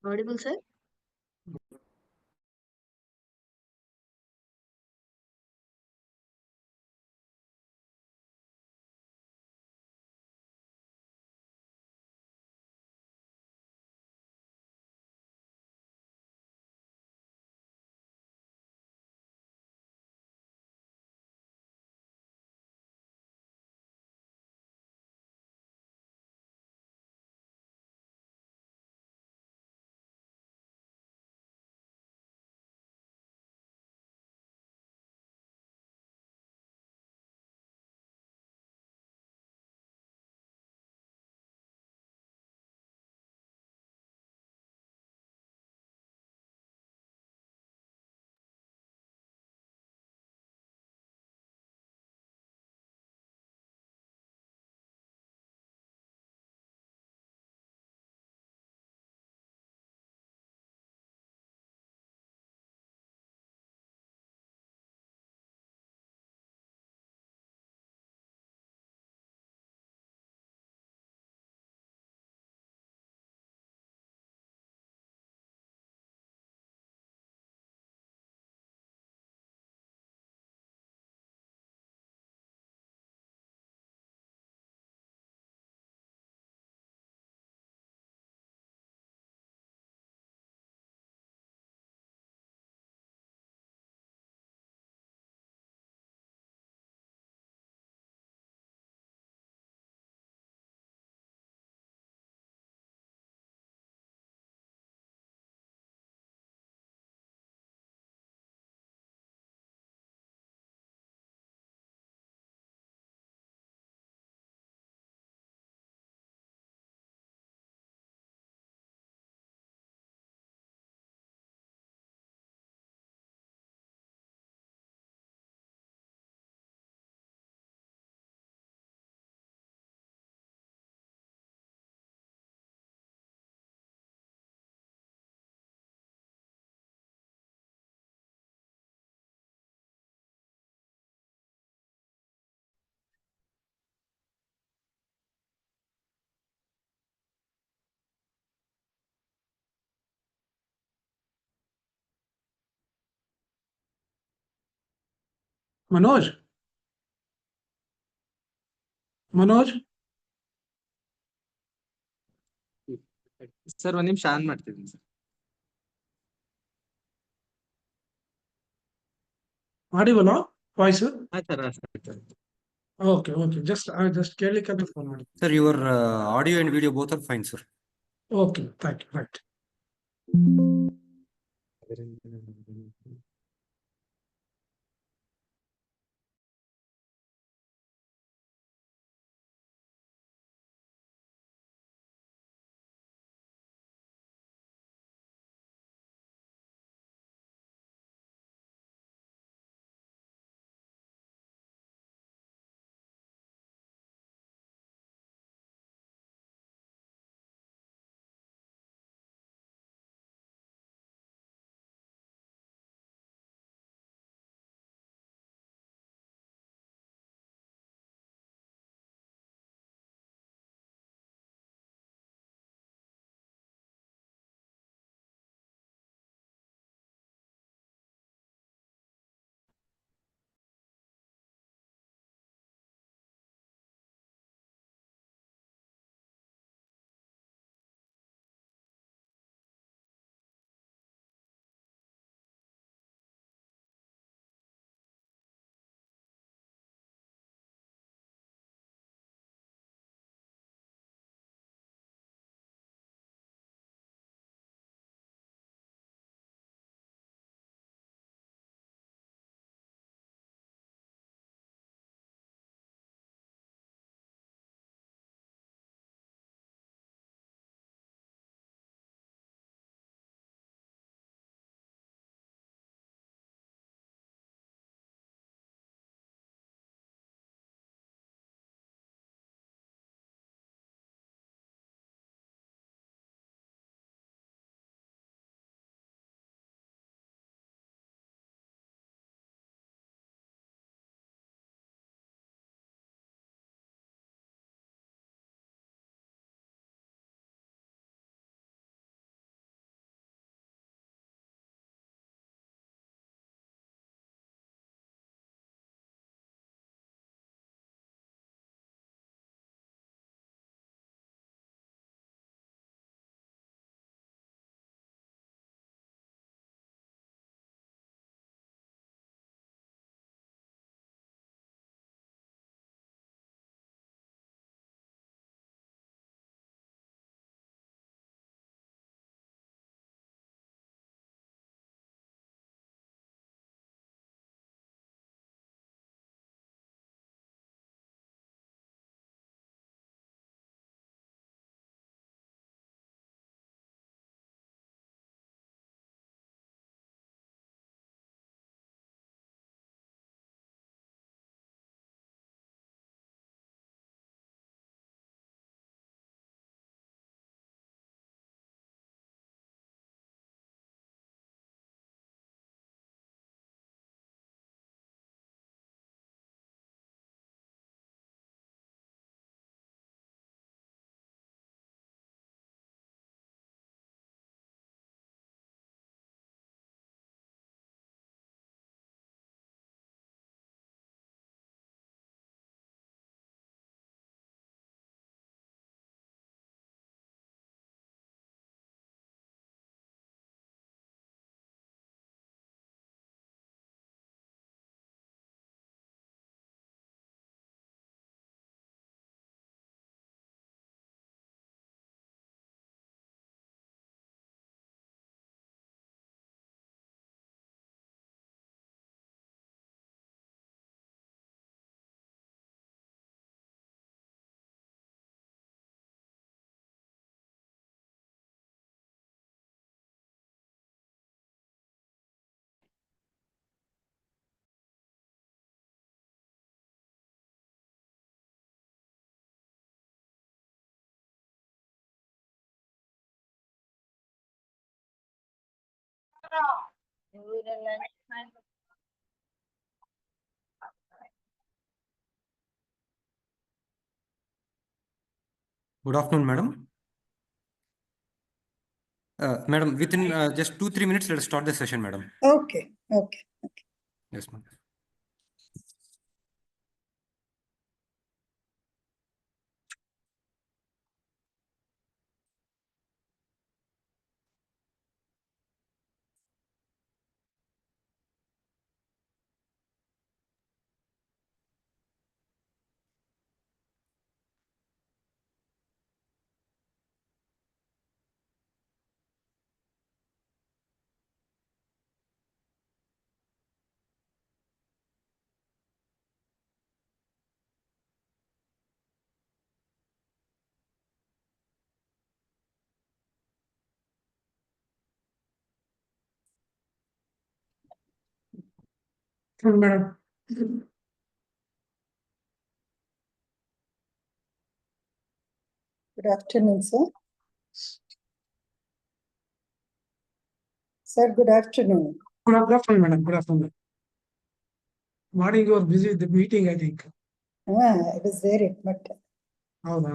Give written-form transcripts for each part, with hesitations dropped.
Audible, sir? Manoj Manoj sir ಒಂದ್ ನಿಮಿಷ on ಮಾಡ್ತಿದ್ದೀನಿ sir. Audible voice sir okay okay just ಕೇಳಲಿಕ್ಕೆ ಅಂತ ಫೋನ್ ಮಾಡಿ Sir, your audio and video both are fine, sir. Okay thank you right Good afternoon, madam. Madam, within just 2-3 minutes, let us start the session, madam. Okay, okay. Yes, ma'am. Madam. Good afternoon, sir. Sir, good afternoon. Good afternoon, madam. Good afternoon. Morning, you are busy with the meeting, I think. I was there, but ಹೌದಾ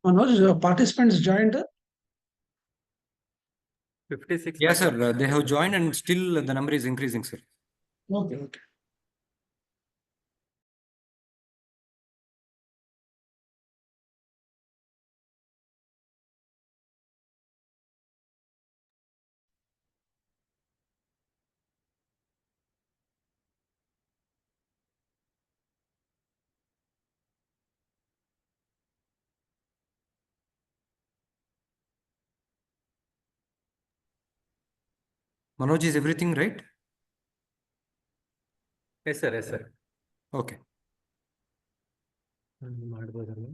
Manoj, participants joined. 56. Yes, sir. They have joined and still the number is increasing, sir. Okay, okay. Manoj, is everything right? Yes, sir. Yes, sir. Okay. ಮಾಡ್ಬೋದಲ್ಲ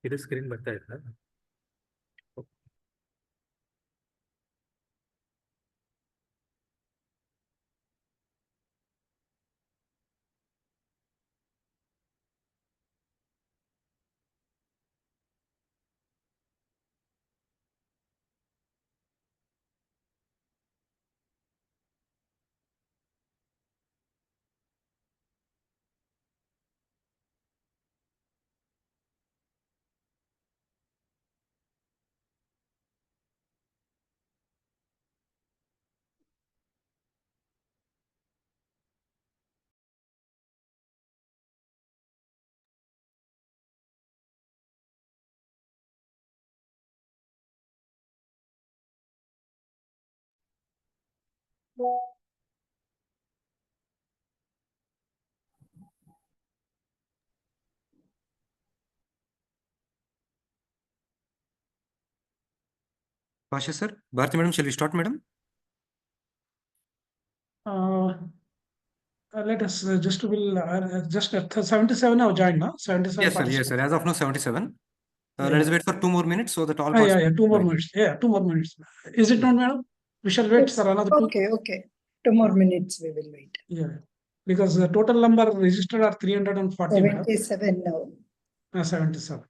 ಇದು screen ಬರ್ತಾ ಇತ್ತ Pasha, sir. Bharati, madam, shall we start, madam? Let us just will just at 77 have joined, no? 77. Yes, sir. Yes, sir. As of now, 77. Let us Yeah. wait for 2 more minutes so that all Yeah, yeah, 2 more join. minutes. Yeah, 2 more minutes. Is it not, madam? We shall wait, sir, another 2. okay. 2 more minutes we will wait. Yeah, because the total number registered are 340, madam. 77 now. 77.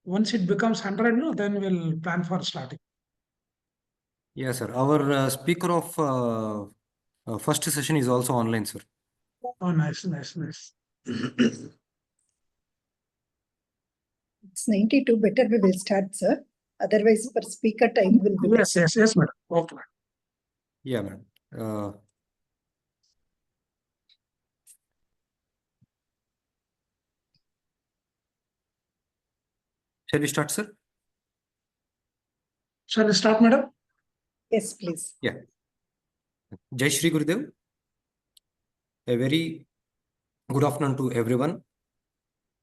Once it becomes 100, no, then we'll plan for starting. Yes, sir. Our speaker of first session is also online, sir. Oh, nice, nice, nice. It's 92. Better we will start, sir. Otherwise, for speaker time will be. Yes, yes, yes, madam. Okay, madam. Yeah, madam. Shall we start, sir? Shall we start, madam? Yes, please. Yeah. Jai Shri Gurudev. A very good afternoon to everyone.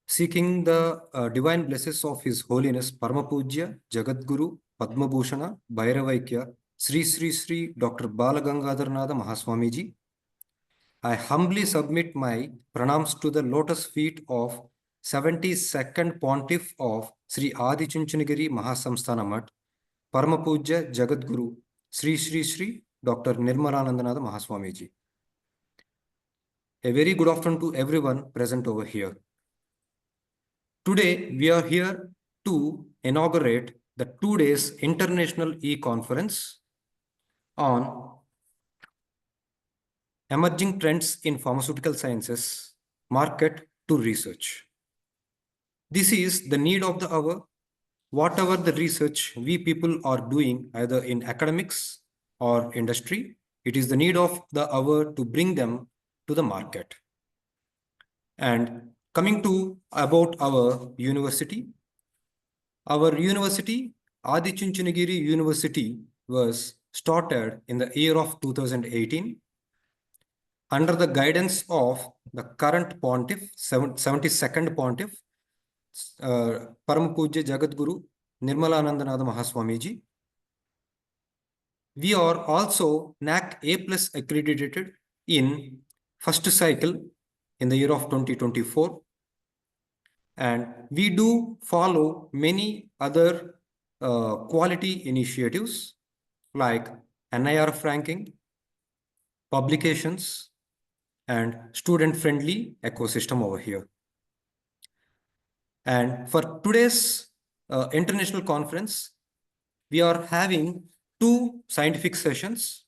Seeking the divine blessings of His Holiness Paramapujya Jagadguru Padma Bhushana Bhairavaikya Sri Sri Sri Dr. Balagangadharnatha Mahaswamiji, I humbly submit my pranams to the lotus feet of 72nd Pontiff of Sri Adi Chunchanagiri Mahasamsthana Math, Paramapujya Jagadguru Sri Sri Sri Dr. Nirmalanandanatha Mahaswamiji. A very good afternoon to everyone present over here. Today, we are here to inaugurate the 2 days international e-conference on emerging trends in pharmaceutical sciences, market to research. This is the need of the hour. Whatever the research we people are doing, either in academics or industry, it is the need of the hour to bring them to the market. And coming to about our university, Adi Chunchanagiri University, was started in the year of 2018 under the guidance of the current pontiff, 72nd pontiff, Paramapujya Jagadguru Nirmalanandanatha Mahaswamiji. We are also NAC A+ accredited in first cycle in the year of 2024. And we do follow many other quality initiatives like NIRF ranking, publications, and student-friendly ecosystem over here. And for today's international conference, we are having 2 scientific sessions.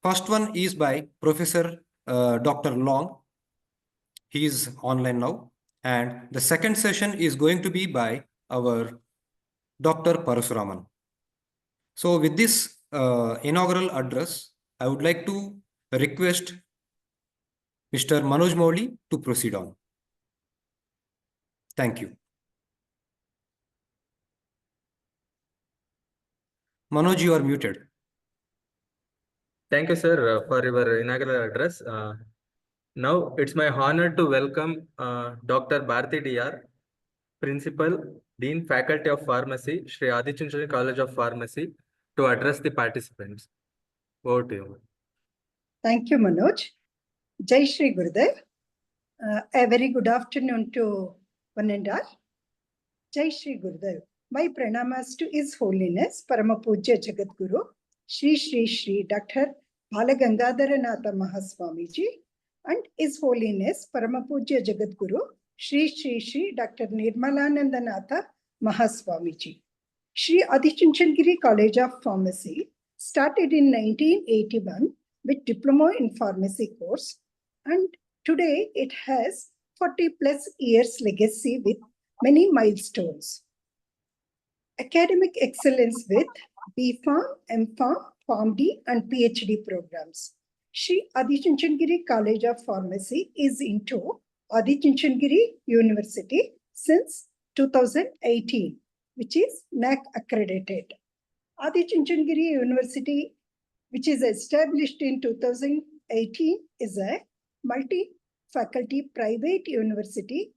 First one is by Professor Dr. Long. He is online now. And the second session is going to be by our Dr. Parasuraman. So with this inaugural address, I would like to request Mr. Manoj Mowli to proceed on. Thank you. Manoj, you are muted. Thank you, sir, for your inaugural address. Now it's my honor to welcome Dr. Bharti DR, Principal, Dean, Faculty of Pharmacy, Sri Adi Chunchanagiri College of Pharmacy, to address the participants. Over to you. Thank you, Manoj. Jai Shri Gurudev. A very good afternoon to one and all. Jai Shri Gurudev. My pranamas to His Holiness Paramapujya Jagadguru Sri Sri Sri Dr. Balagangadharanatha Mahaswamiji and His Holiness Paramapujya Jagadguru Sri Sri Sri Dr. Nirmalanandanatha Mahaswamiji. Sri Adi Chunchanagiri College of Pharmacy started in 1981 with Diploma in Pharmacy course, and today it has 40+ years legacy with many milestones. Academic excellence with B.Pharm, M.Pharm, PharmD and PhD programs. Sri Adi Chunchanagiri College of Pharmacy is into Adi Chunchanagiri University since 2018, which is NAC accredited. Adi Chunchanagiri University, which is established in 2018, is a multi-faculty private university,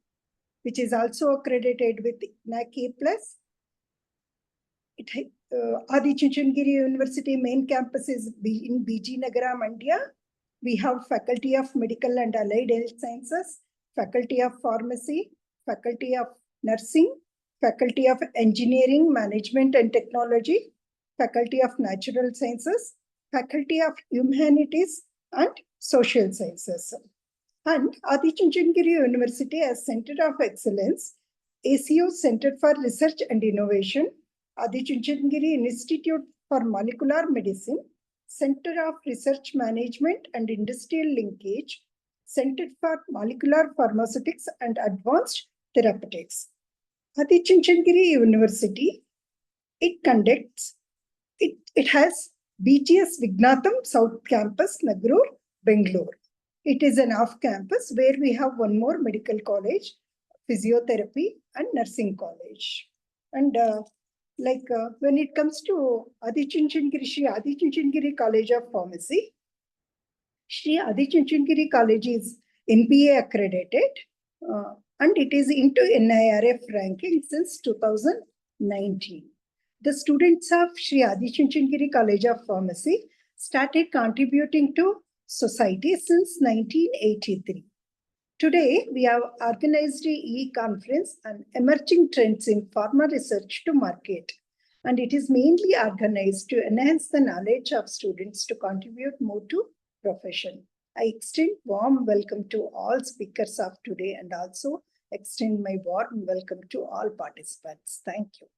which is also accredited with NAC A+. Adi Chunchanagiri University main campus is in BG Nagara, Mandya. We have Faculty of Medical and Allied Health Sciences, Faculty of Pharmacy, Faculty of Nursing, Faculty of Engineering, Management and Technology, Faculty of Natural Sciences, Faculty of Humanities and Social Sciences. And Adi Chunchandgiri University as Center of Excellence, ACO Center for Research and Innovation, Adi Chunchandgiri Institute for Molecular Medicine, Center of Research Management and Industrial Linkage, Center for Molecular Pharmaceutics and Advanced Therapeutics. Adi Chunchandgiri University, it has BGS Vignatam South Campus, Nagrur, Bangalore. It is an off-campus where we have one more medical college, physiotherapy and nursing college. And when it comes to Adi Chunchandgiri College of Pharmacy, Shri Adi Chunchandgiri College is NPA accredited and it is into NIRF ranking since 2019. The students of Shri Adi Chunchandgiri College of Pharmacy started contributing to society since 1983. Today, we have organized a e-conference on emerging trends in pharma research to market. And it is mainly organized to enhance the knowledge of students to contribute more to profession. I extend warm welcome to all speakers of today and also extend my warm welcome to all participants. Thank you.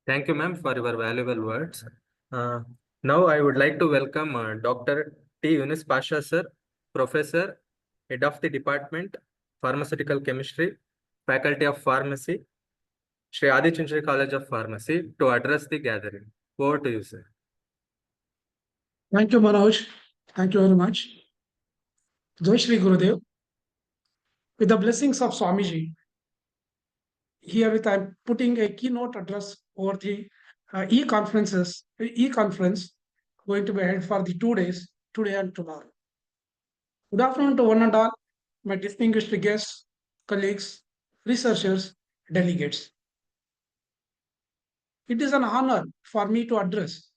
Thank you, ma'am, for your valuable words. Now I would like to welcome Dr. T. Yunus Pasha, sir, Professor, Head of the Department, Pharmaceutical Chemistry, Faculty of Pharmacy, Shri Adi Chunchandgiri College of Pharmacy, to address the gathering. Over to you, sir. Thank you, Manoj. Thank you very much. Jai Shri Gurudev. With the blessings of Swamiji, herewith I am putting a keynote address over the e-conference going to be held for the 2 days, today and tomorrow. Good afternoon to one and all, my distinguished guests, colleagues, researchers, delegates. It is an honor for me to address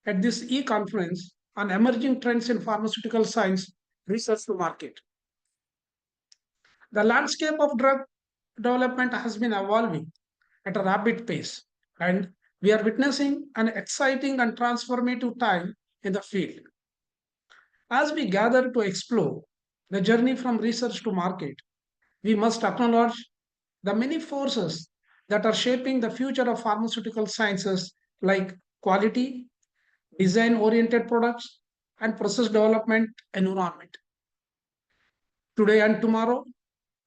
at this e-conference on emerging trends in pharmaceutical science research to market. The landscape of drug development has been evolving at a rapid pace, and we are witnessing an exciting and transformative time in the field. As we gather to explore the journey from research to market, we must acknowledge the many forces that are shaping the future of pharmaceutical sciences, like quality, design-oriented products, and process development environment. Today and tomorrow,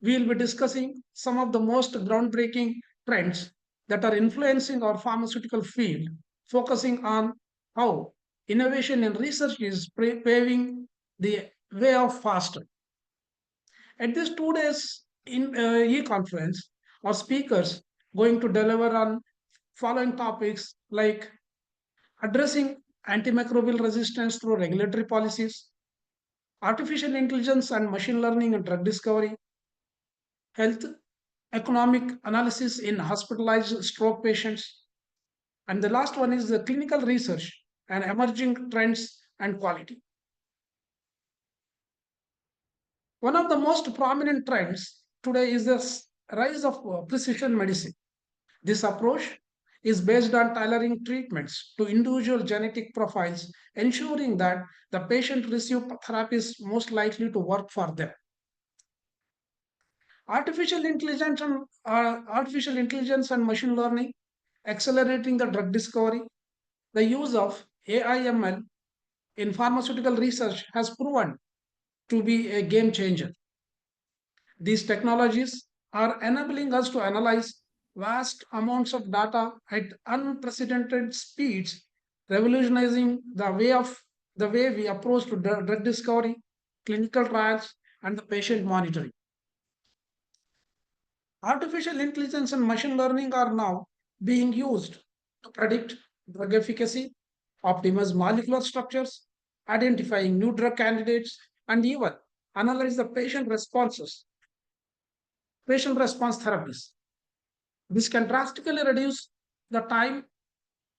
we will be discussing some of the most groundbreaking trends that are influencing our pharmaceutical field, focusing on how innovation in research is paving the way of faster. At this 2 days e-conference, our speakers going to deliver on following topics like addressing antimicrobial resistance through regulatory policies, artificial intelligence and machine learning and drug discovery, health economic analysis in hospitalized stroke patients, and the last one is the clinical research and emerging trends and quality. One of the most prominent trends today is the rise of precision medicine. This approach is based on tailoring treatments to individual genetic profiles, ensuring that the patient receives therapies most likely to work for them. Artificial intelligence and machine learning accelerating the drug discovery. The use of AI/ML in pharmaceutical research has proven to be a game changer. These technologies are enabling us to analyze vast amounts of data at unprecedented speeds, revolutionizing the way we approach to drug discovery, clinical trials, and the patient monitoring. Artificial intelligence and machine learning are now being used to predict drug efficacy, optimize molecular structures, identifying new drug candidates, and even analyze the patient response therapies. This can drastically reduce the time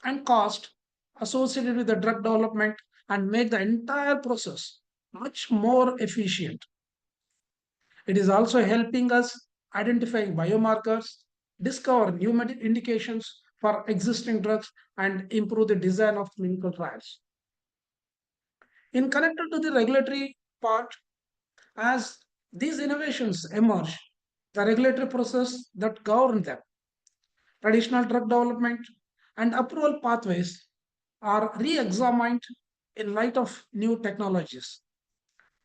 and cost associated with the drug development and make the entire process much more efficient. It is also helping us identify biomarkers, discover new indications for existing drugs, and improve the design of clinical trials. In connected to the regulatory part, as these innovations emerge, the regulatory process that govern them, traditional drug development and approval pathways are re-examined in light of new technologies.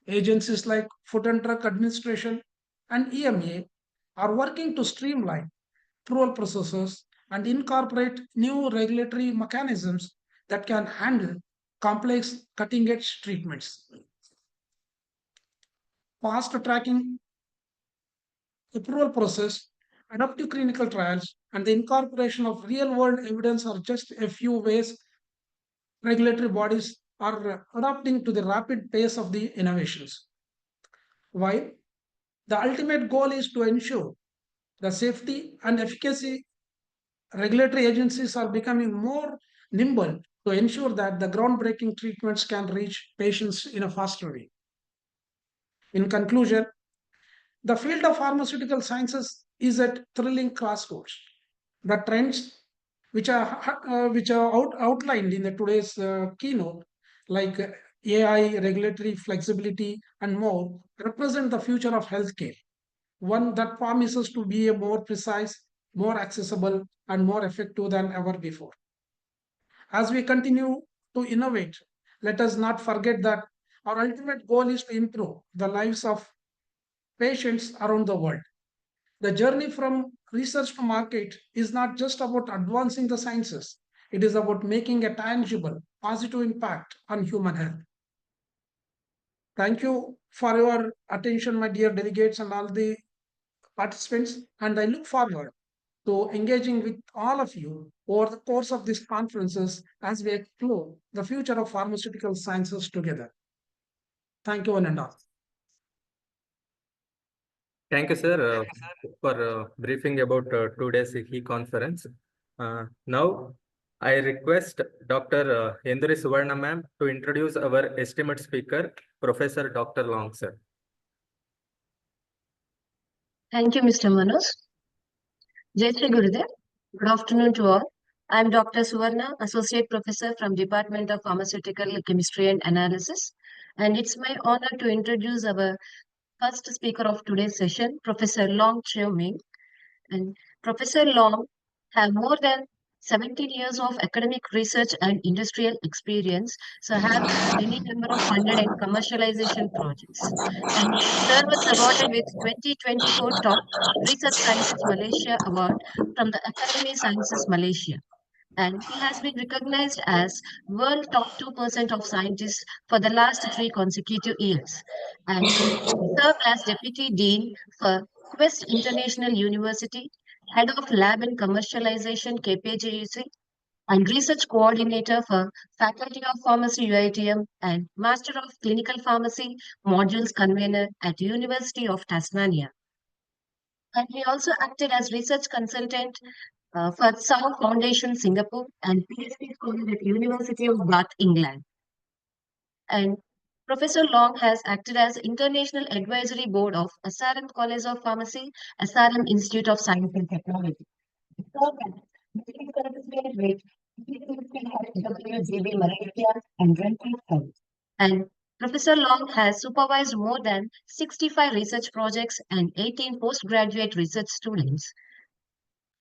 Agencies like Food and Drug Administration and EMA are working to streamline approval processes and incorporate new regulatory mechanisms that can handle complex cutting-edge treatments. Fast tracking approval process, adaptive clinical trials, and the incorporation of real-world evidence are just a few ways regulatory bodies are adapting to the rapid pace of the innovations. While the ultimate goal is to ensure the safety and efficacy, regulatory agencies are becoming more nimble to ensure that the groundbreaking treatments can reach patients in a faster way. In conclusion, the field of pharmaceutical sciences is at thrilling crossroads. The trends which are outlined in the today's keynote, like AI, regulatory flexibility, and more, represent the future of healthcare. One that promises to be a more precise, more accessible, and more effective than ever before. As we continue to innovate, let us not forget that our ultimate goal is to improve the lives of patients around the world. The journey from research to market is not just about advancing the sciences, it is about making a tangible, positive impact on human health. Thank you for your attention, my dear delegates and all the participants, and I look forward to engaging with all of you over the course of these conferences as we explore the future of pharmaceutical sciences together. Thank you, one and all. Thank you, sir, for briefing about today's e-conference. Now, I request Dr. Enduri Suvarna ma'am to introduce our esteemed speaker, Professor Dr. Long, sir. Thank you, Mr. Manoj. Jai Shri Gurudev. Good afternoon to all. I am Dr. Suvarna, Associate Professor from Department of Pharmaceutical Chemistry and Analysis. And it's my honor to introduce our first speaker of today's session, Professor Long Chiu Ming. And Professor Long have more than 17 years of academic research and industrial experience, so have any number of funded and commercialization projects. And Sir was awarded with 2024 Top Research Sciences Malaysia Award from the Academy Sciences Malaysia. And he has been recognized as world top 2% of scientists for the last 3 consecutive years. And served as Deputy Dean for Quest International University, Head of Lab and Commercialization KPJUC, and Research Coordinator for Faculty of Pharmacy UiTM and Master of Clinical Pharmacy Modules Convener at University of Tasmania. And he also acted as research consultant for South Foundation Singapore and PhD scholar at University of Bath, England. And Professor Long has acted as International Advisory Board of SRM College of Pharmacy, SRM Institute of Science and Technology. WGB Malaysia and Renfrew Health. And Professor Long has supervised more than 65 research projects and 18 postgraduate research students.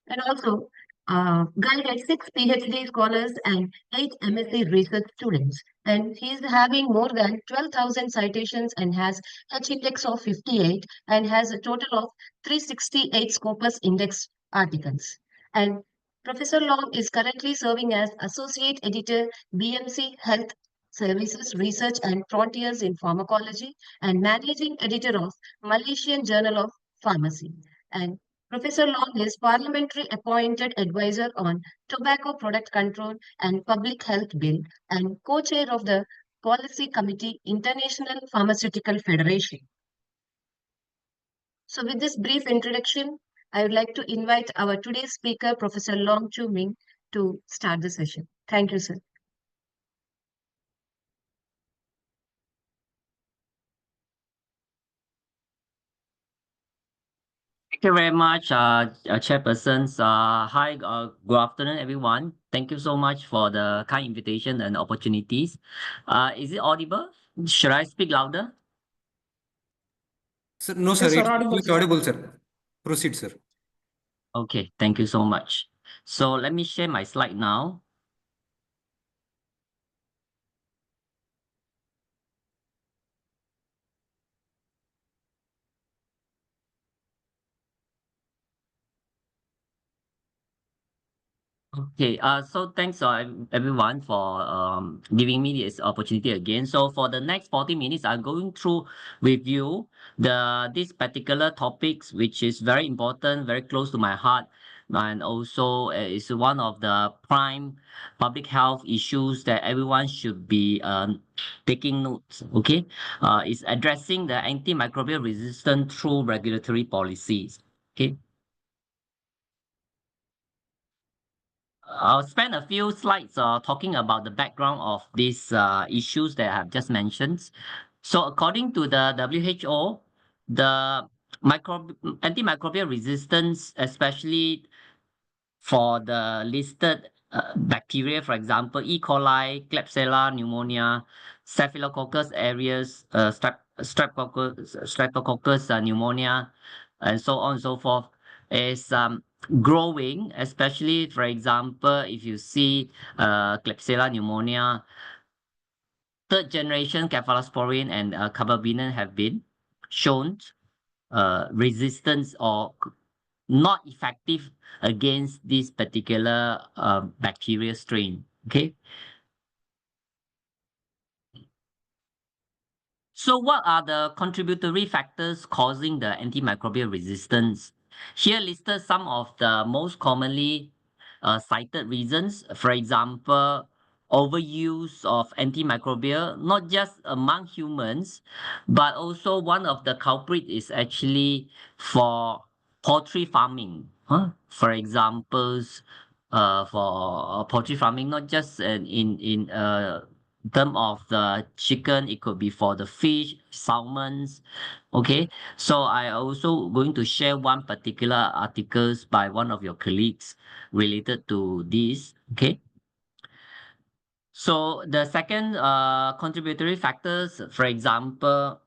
And also guided 6 PhD scholars and 8 MSc research students. And he is having more than 12,000 citations and has H-index of 58 and has a total of 368 Scopus Index articles. And Professor Long is currently serving as Associate Editor, BMC Health Services Research and Frontiers in Pharmacology and Managing Editor of Malaysian Journal of Pharmacy. And Professor Long is Parliamentary Appointed Advisor on Tobacco Product Control and Public Health Bill and co-chair of the Policy Committee, International Pharmaceutical Federation. So with this brief introduction, I would like to invite our today's speaker, Professor Long Chiu Ming, to start the session. Thank you, sir. Thank you very much, chairpersons. Hi, good afternoon, everyone. Thank you so much for the kind invitation and opportunities. Is it audible? Should I speak louder? Sir, no, Yes, sir. sir, audible, It's sir. audible, sir. Proceed, sir. Okay, thank you so much. So let me share my slide now. Okay, so thanks everyone for giving me this opportunity again. So for the next 40 minutes, I'm going through with you this particular topics, which is very important, very close to my heart, and also is one of the prime public health issues that everyone should be taking notes. Okay, is addressing the antimicrobial resistance through regulatory policies. Okay. I'll spend a few slides talking about the background of these issues that I have just mentioned. So according to the WHO, the antimicrobial resistance, especially for the listed bacteria, for example, E. coli, Klebsiella pneumonia, Staphylococcus aureus, Streptococcus pneumonia, and so on and so forth, is growing, especially, for example, if you see Klebsiella pneumonia, third generation cephalosporin and carbapenem have been shown resistance or not effective against this particular bacteria strain. Okay. So what are the contributory factors causing the antimicrobial resistance? Here listed some of the most commonly cited reasons. For example, overuse of antimicrobial, not just among humans, but also one of the culprit is actually for poultry farming. For examples, for poultry farming, not just in term of the chicken, it could be for the fish, salmons. Okay, so I also going to share one particular articles by one of your colleagues related to this. Okay, so the second contributory factors, for example,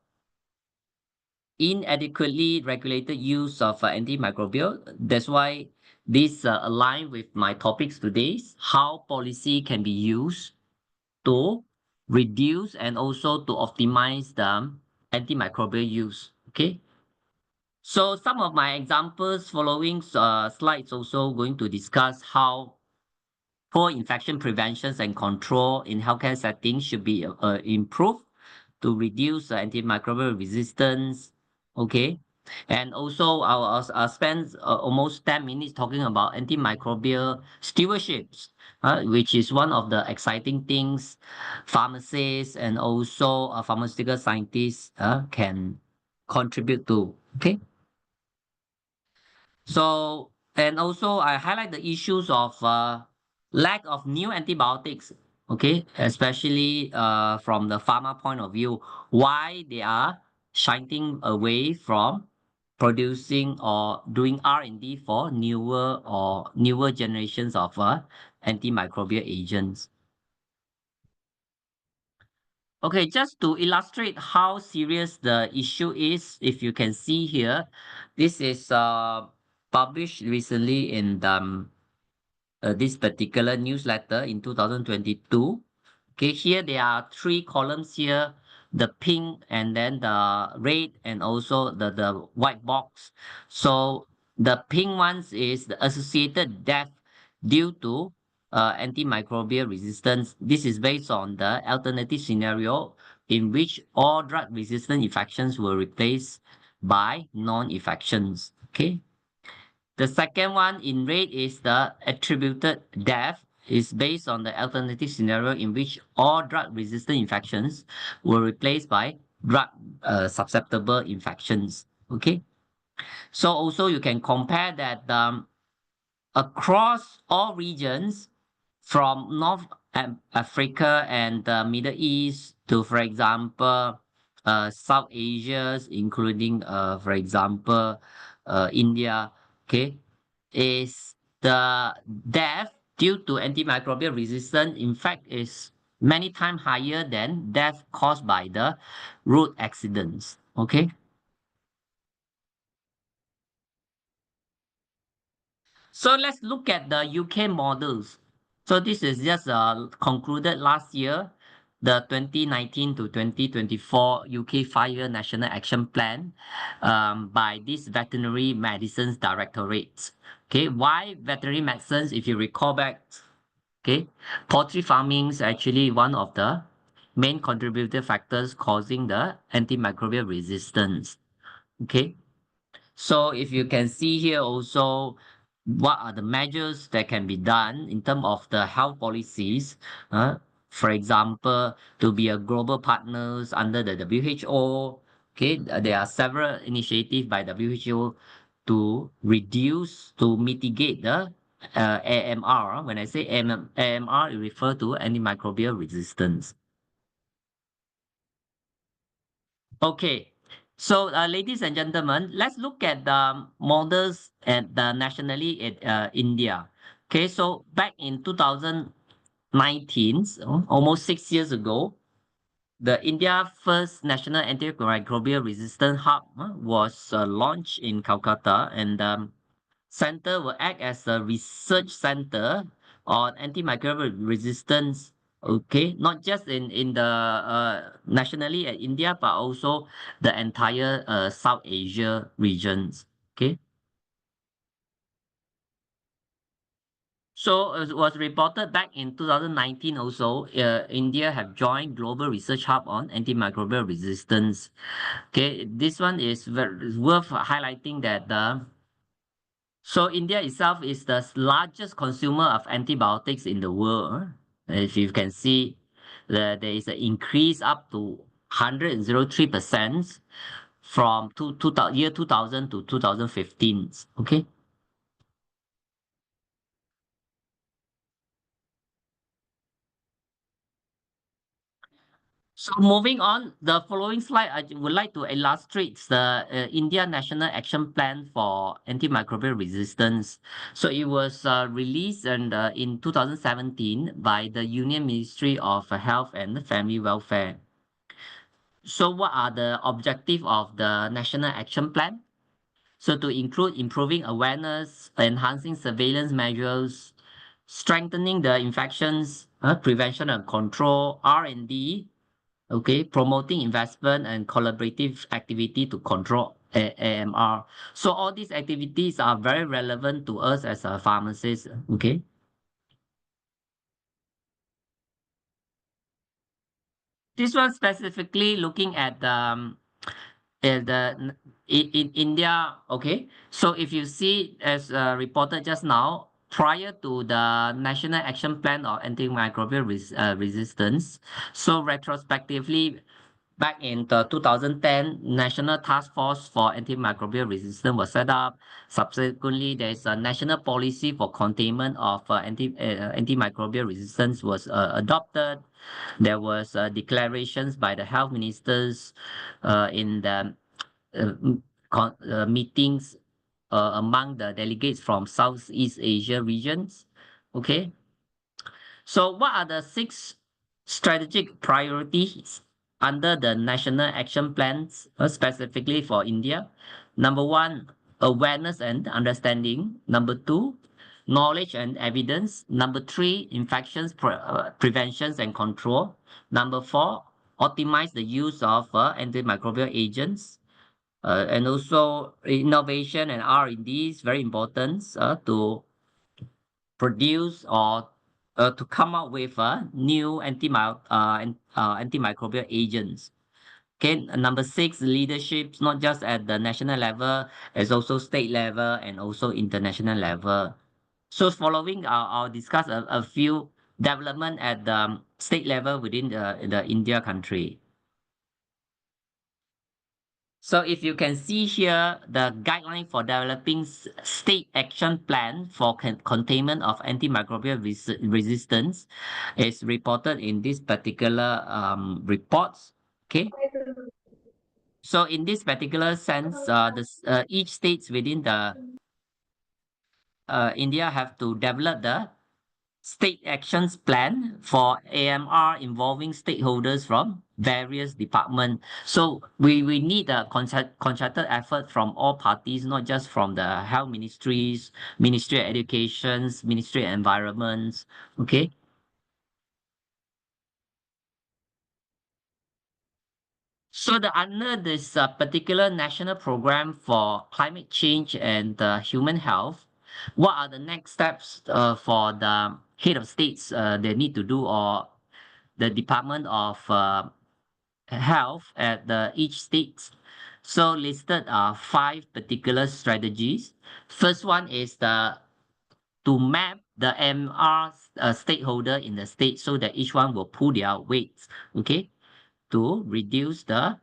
inadequately regulated use of antimicrobial. That's why this align with my topics today, how policy can be used to reduce and also to optimize the antimicrobial use. Okay. So some of my examples following slides also going to discuss how poor infection preventions and control in healthcare settings should be improved to reduce antimicrobial resistance. Okay. And also I'll spend almost 10 minutes talking about antimicrobial stewardships, which is one of the exciting things pharmacists and also pharmaceutical scientists can contribute to. Okay. So, and also I highlight the issues of lack of new antibiotics, okay, especially from the pharma point of view, why they are shying away from producing or doing R&D for newer generations of antimicrobial agents. Okay, just to illustrate how serious the issue is, if you can see here, this is published recently in this particular newsletter in 2022. Okay, here there are three columns here, the pink and then the red and also the white box. So the pink ones is the associated death due to antimicrobial resistance. This is based on the alternative scenario in which all drug-resistant infections were replaced by non-infections. Okay. The second one in red is the attributed death is based on the alternative scenario in which all drug-resistant infections were replaced by drug susceptible infections. Okay. So also you can compare that across all regions from North Africa and the Middle East to, for example, South Asia, including, for example, India, okay, is the death due to antimicrobial resistance, in fact, is many times higher than death caused by the road accidents. Okay. So let's look at the UK models. So this is just concluded last year, the 2019 to 2024 UK 5-year National Action Plan by this Veterinary Medicines Directorate. Okay, why veterinary medicines? If you recall back, okay, poultry farming is actually one of the main contributor factors causing the antimicrobial resistance. Okay, so if you can see here also, what are the measures that can be done in terms of the health policies? For example, to be a global partners under the WHO. Okay, there are several initiatives by WHO to reduce, to mitigate the AMR. When I say AMR, it refers to antimicrobial resistance. Okay, so ladies and gentlemen, let's look at the models at the nationally at India. Okay, so back in 2019, so almost 6 years ago, the India first national antimicrobial resistance hub was launched in Calcutta, and center will act as a research center on antimicrobial resistance. Okay, not just in the nationally at India, but also the entire South Asia regions. Okay, so it was reported back in 2019 also, India have joined Global Research Hub on Antimicrobial Resistance. Okay, this one is worth highlighting that so India itself is the largest consumer of antibiotics in the world. If you can see, there is an increase up to 103% from year 2000 to 2015. Okay. So moving on, the following slide, I would like to illustrate the India National Action Plan for Antimicrobial Resistance. So it was released in 2017 by the Union Ministry of Health and Family Welfare. So what are the objectives of the National Action Plan? So to include improving awareness, enhancing surveillance measures, strengthening the infections prevention and control, R&D, okay, promoting investment and collaborative activity to control AMR. So all these activities are very relevant to us as a pharmacist, okay. This one specifically looking at in India, okay. So if you see as reported just now, prior to the National Action Plan of Antimicrobial Resistance, so retrospectively, back in the 2010, National Task Force for Antimicrobial Resistance was set up. Subsequently, there is a national policy for containment of antimicrobial resistance was adopted. There was declarations by the health ministers in the meetings among the delegates from Southeast Asia regions. Okay. So what are the 6 strategic priorities under the National Action Plans, specifically for India? Number 1, awareness and understanding. Number 2, knowledge and evidence. Number 3, infections preventions and control. Number 4, optimize the use of antimicrobial agents. And also innovation and R&D is very important to produce or to come up with new antimicrobial agents. Okay, number 6, leadership, not just at the national level, it's also state level and also international level. So following, I'll discuss a few development at the state level within the India country. So if you can see here, the guideline for developing state action plan for containment of antimicrobial resistance is reported in this particular reports. Okay. So in this particular sense, each states within the India have to develop the state actions plan for AMR involving stakeholders from various departments. So we need a concerted effort from all parties, not just from the health ministries, Ministry of Education, Ministry of Environment. Okay. So under this particular national program for climate change and human health, what are the next steps for the head of states they need to do, or the Department of Health at each state? So listed are 5 particular strategies. First one is to map the MR stakeholder in the state so that each one will pull their weights, okay, to reduce the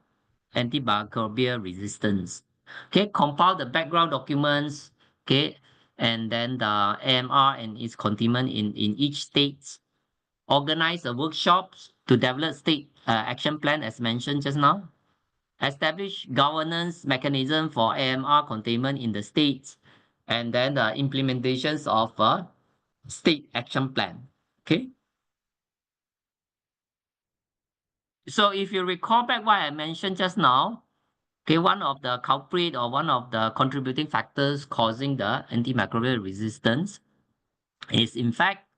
antimicrobial resistance. Okay, compile the background documents, okay, and then the AMR and its containment in each state. Organize the workshops to develop state action plan as mentioned just now. Establish governance mechanism for AMR containment in the states, and then the implementations of a state action plan. Okay. So if you recall back what I mentioned just now, okay, one of the culprit or one of the contributing factors causing the antimicrobial resistance is in fact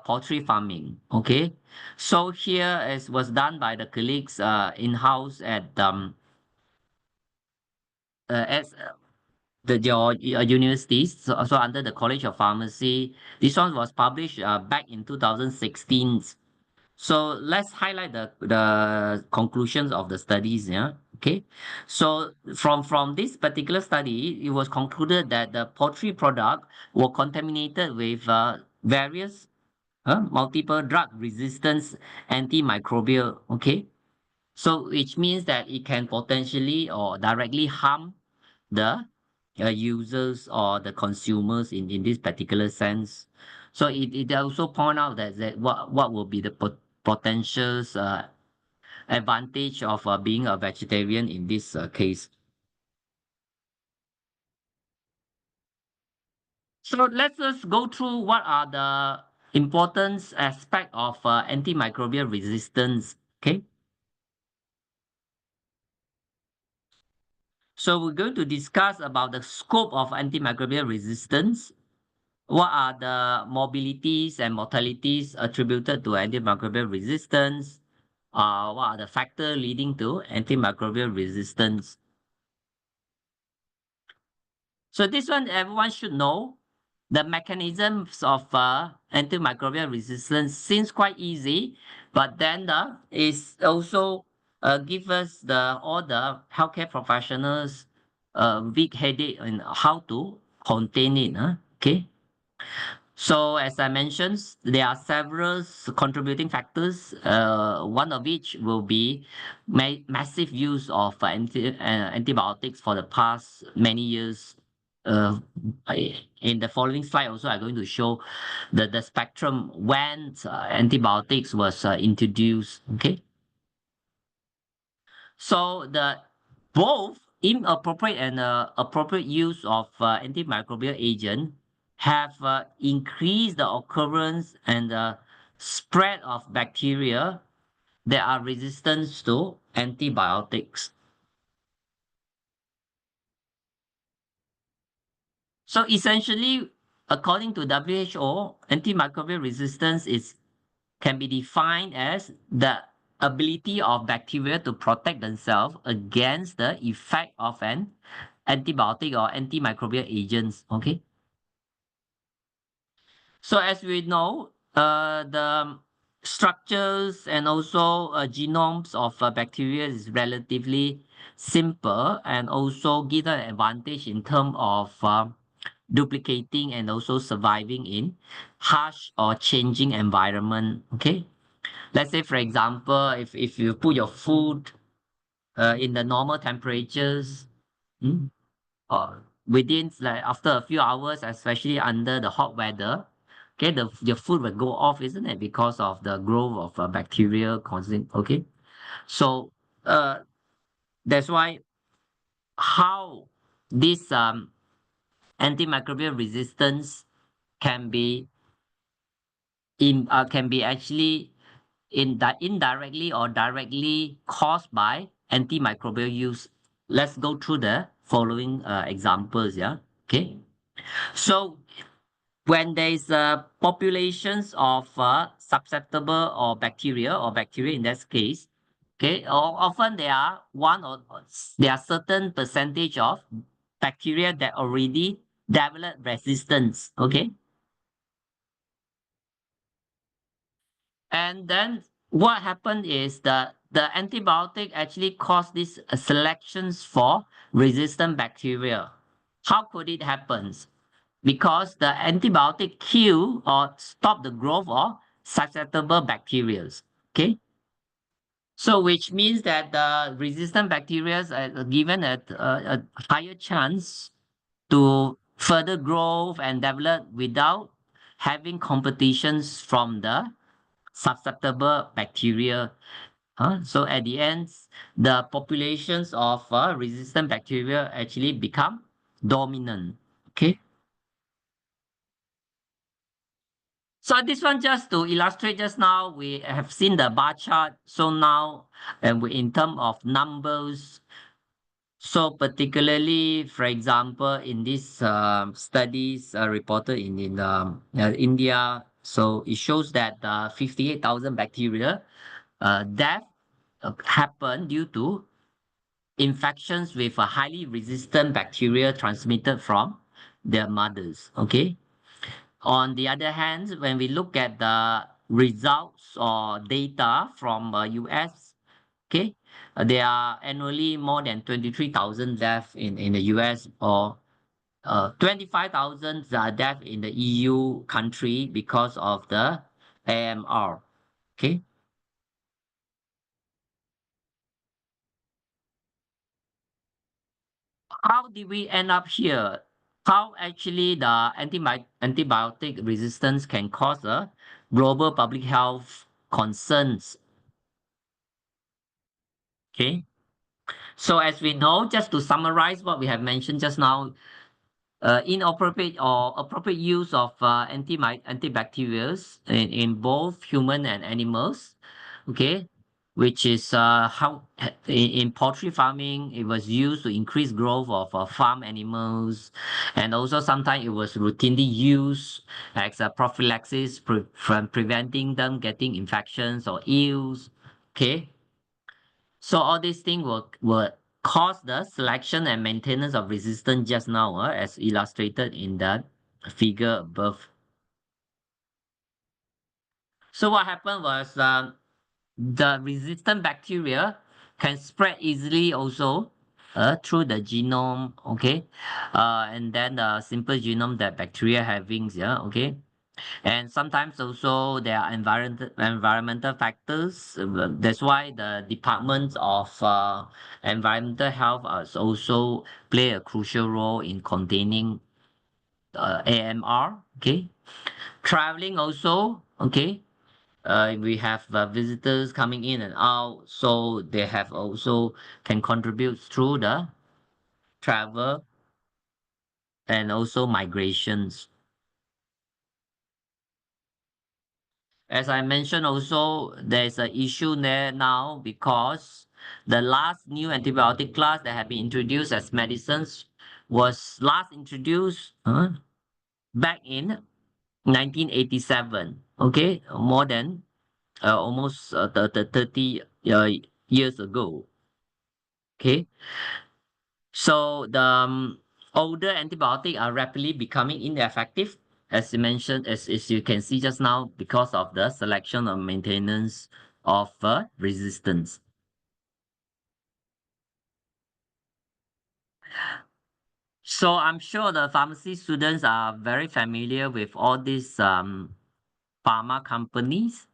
poultry farming. Okay, so here as was done by the colleagues in-house at your universities, so under the College of Pharmacy. This one was published back in 2016. So let's highlight the conclusions of the studies. Yeah. Okay. So from this particular study, it was concluded that the poultry product were contaminated with various multiple drug resistance antimicrobial. Okay. So which means that it can potentially or directly harm the users or the consumers in this particular sense. So it also point out that what will be the potentials advantage of being a vegetarian in this case. So let's just go through what are the important aspect of antimicrobial resistance. Okay. So we're going to discuss about the scope of antimicrobial resistance. What are the mobilities and mortalities attributed to antimicrobial resistance? What are the factors leading to antimicrobial resistance? So this one everyone should know. The mechanisms of antimicrobial resistance seems quite easy, but then is also give us all the healthcare professionals big headache in how to contain it. Okay. So as I mentioned, there are several contributing factors. One of which will be massive use of antibiotics for the past many years. In the following slide, also I'm going to show the spectrum when antibiotics was introduced. Okay. So the both inappropriate and appropriate use of antimicrobial agent have increased the occurrence and the spread of bacteria that are resistant to antibiotics. So essentially, according to WHO, antimicrobial resistance can be defined as the ability of bacteria to protect themselves against the effect of an antibiotic or antimicrobial agents. Okay. So as we know, the structures and also genomes of bacteria is relatively simple and also give an advantage in terms of duplicating and also surviving in harsh or changing environment. Okay. Let's say, for example, if you put your food in the normal temperatures, within like after a few hours, especially under the hot weather, okay, your food will go off, isn't it? Because of the growth of bacteria causing. Okay, so uh, That's why how this antimicrobial resistance can be can be actually indirectly or directly caused by antimicrobial use. Let's go through the following examples. Yeah. Okay. So when there is populations of susceptible or bacteria in this case, okay, or often there are there are certain percentage of bacteria that already develop resistance. Okay. And then what happened is that the antibiotic actually caused these selections for resistant bacteria. How could it happen? Because the antibiotic kill or stop the growth of susceptible bacteria. Okay. So which means that the resistant bacteria are given a higher chance to further growth and develop without having competitions from the susceptible bacteria. So at the end, the populations of resistant bacteria actually become dominant. Okay. So this one just to illustrate just now, we have seen the bar chart. So now, and we, in terms of numbers, so particularly, for example, in these studies reported in India, so it shows that 58,000 bacteria death happen due to infections with a highly resistant bacteria transmitted from their mothers. Okay. On the other hand, when we look at the results or data from US, okay, there are annually more than 23,000 deaths in the US, or 25,000 deaths in the EU country because of the AMR. Okay. How did we end up here? How actually the antibiotic resistance can cause a global public health concerns. Okay. So as we know, just to summarize what we have mentioned just now, inappropriate or appropriate use of antibacterials in both human and animals, okay, which is how in poultry farming it was used to increase growth of farm animals, and also sometimes it was routinely used as a prophylaxis from preventing them getting infections or ills, okay. So all these things will cause the selection and maintenance of resistance just now, as illustrated in that figure above. So what happened was the resistant bacteria can spread easily also through the genome, okay, and then the simple genome that bacteria having, yeah, okay. And sometimes also there are environmental factors. That's why the Department of Environmental Health also play a crucial role in containing AMR. Okay, traveling also. Okay, we have visitors coming in and out, so they have also can contribute through the travel and also migrations. As I mentioned also, there's an issue there now because the last new antibiotic class that have been introduced as medicines was last introduced back in 1987. Okay, more than almost 30 years ago. Okay, so the older antibiotics are rapidly becoming ineffective, as you mentioned, as you can see just now, because of the selection or maintenance of resistance. So I'm sure the pharmacy students are very familiar with all these pharma companies.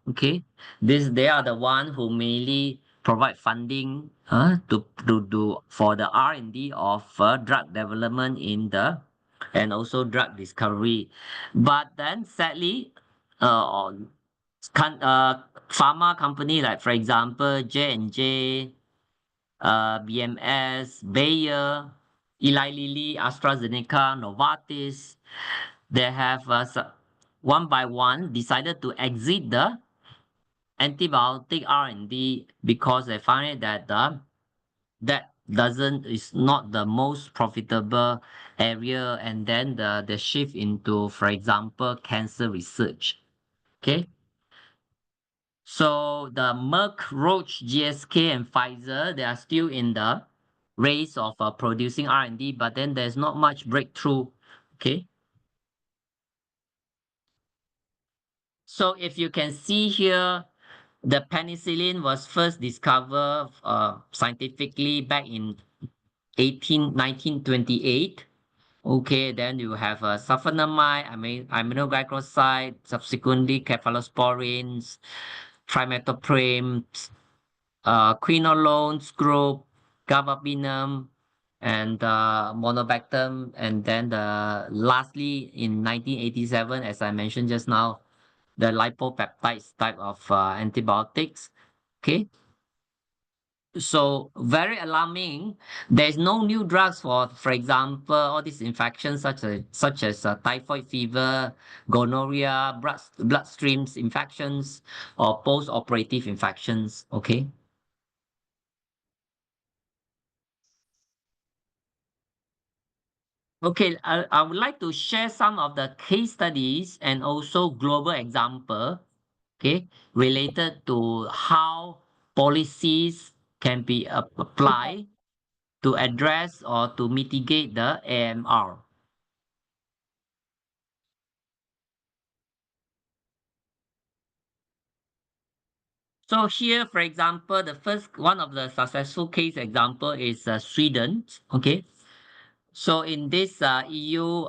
Okay, they are the one who mainly provide funding to for the R&D of drug development in the and also drug discovery. But then sadly, on pharma company like for example J&J, BMS, Bayer, Eli Lilly, AstraZeneca, Novartis. They have one by one decided to exit the antibiotic R&D because they find it that that doesn't is not the most profitable area, and then the shift into, for example, cancer research. Okay. So the Merck, Roche, GSK, and Pfizer, they are still in the race of producing R&D, but then there's not much breakthrough. Okay. So if you can see here, the penicillin was first discovered scientifically back in 1928. Okay, then you have sulfonamide, aminoglycoside, subsequently cephalosporins, trimethoprim, quinolones group, gabapenum, and monobactam, and then lastly in 1987, as I mentioned just now, the lipopeptides type of antibiotics. Okay. So very alarming. There's no new drugs for example, all these infections such as typhoid fever, gonorrhea, bloodstreams infections, or post-operative infections. Okay. Okay, I would like to share some of the case studies and also global example, okay, related to how policies can be applied to address or to mitigate the AMR. So here, for example, the first one of the successful case example is Sweden. Okay, so in this EU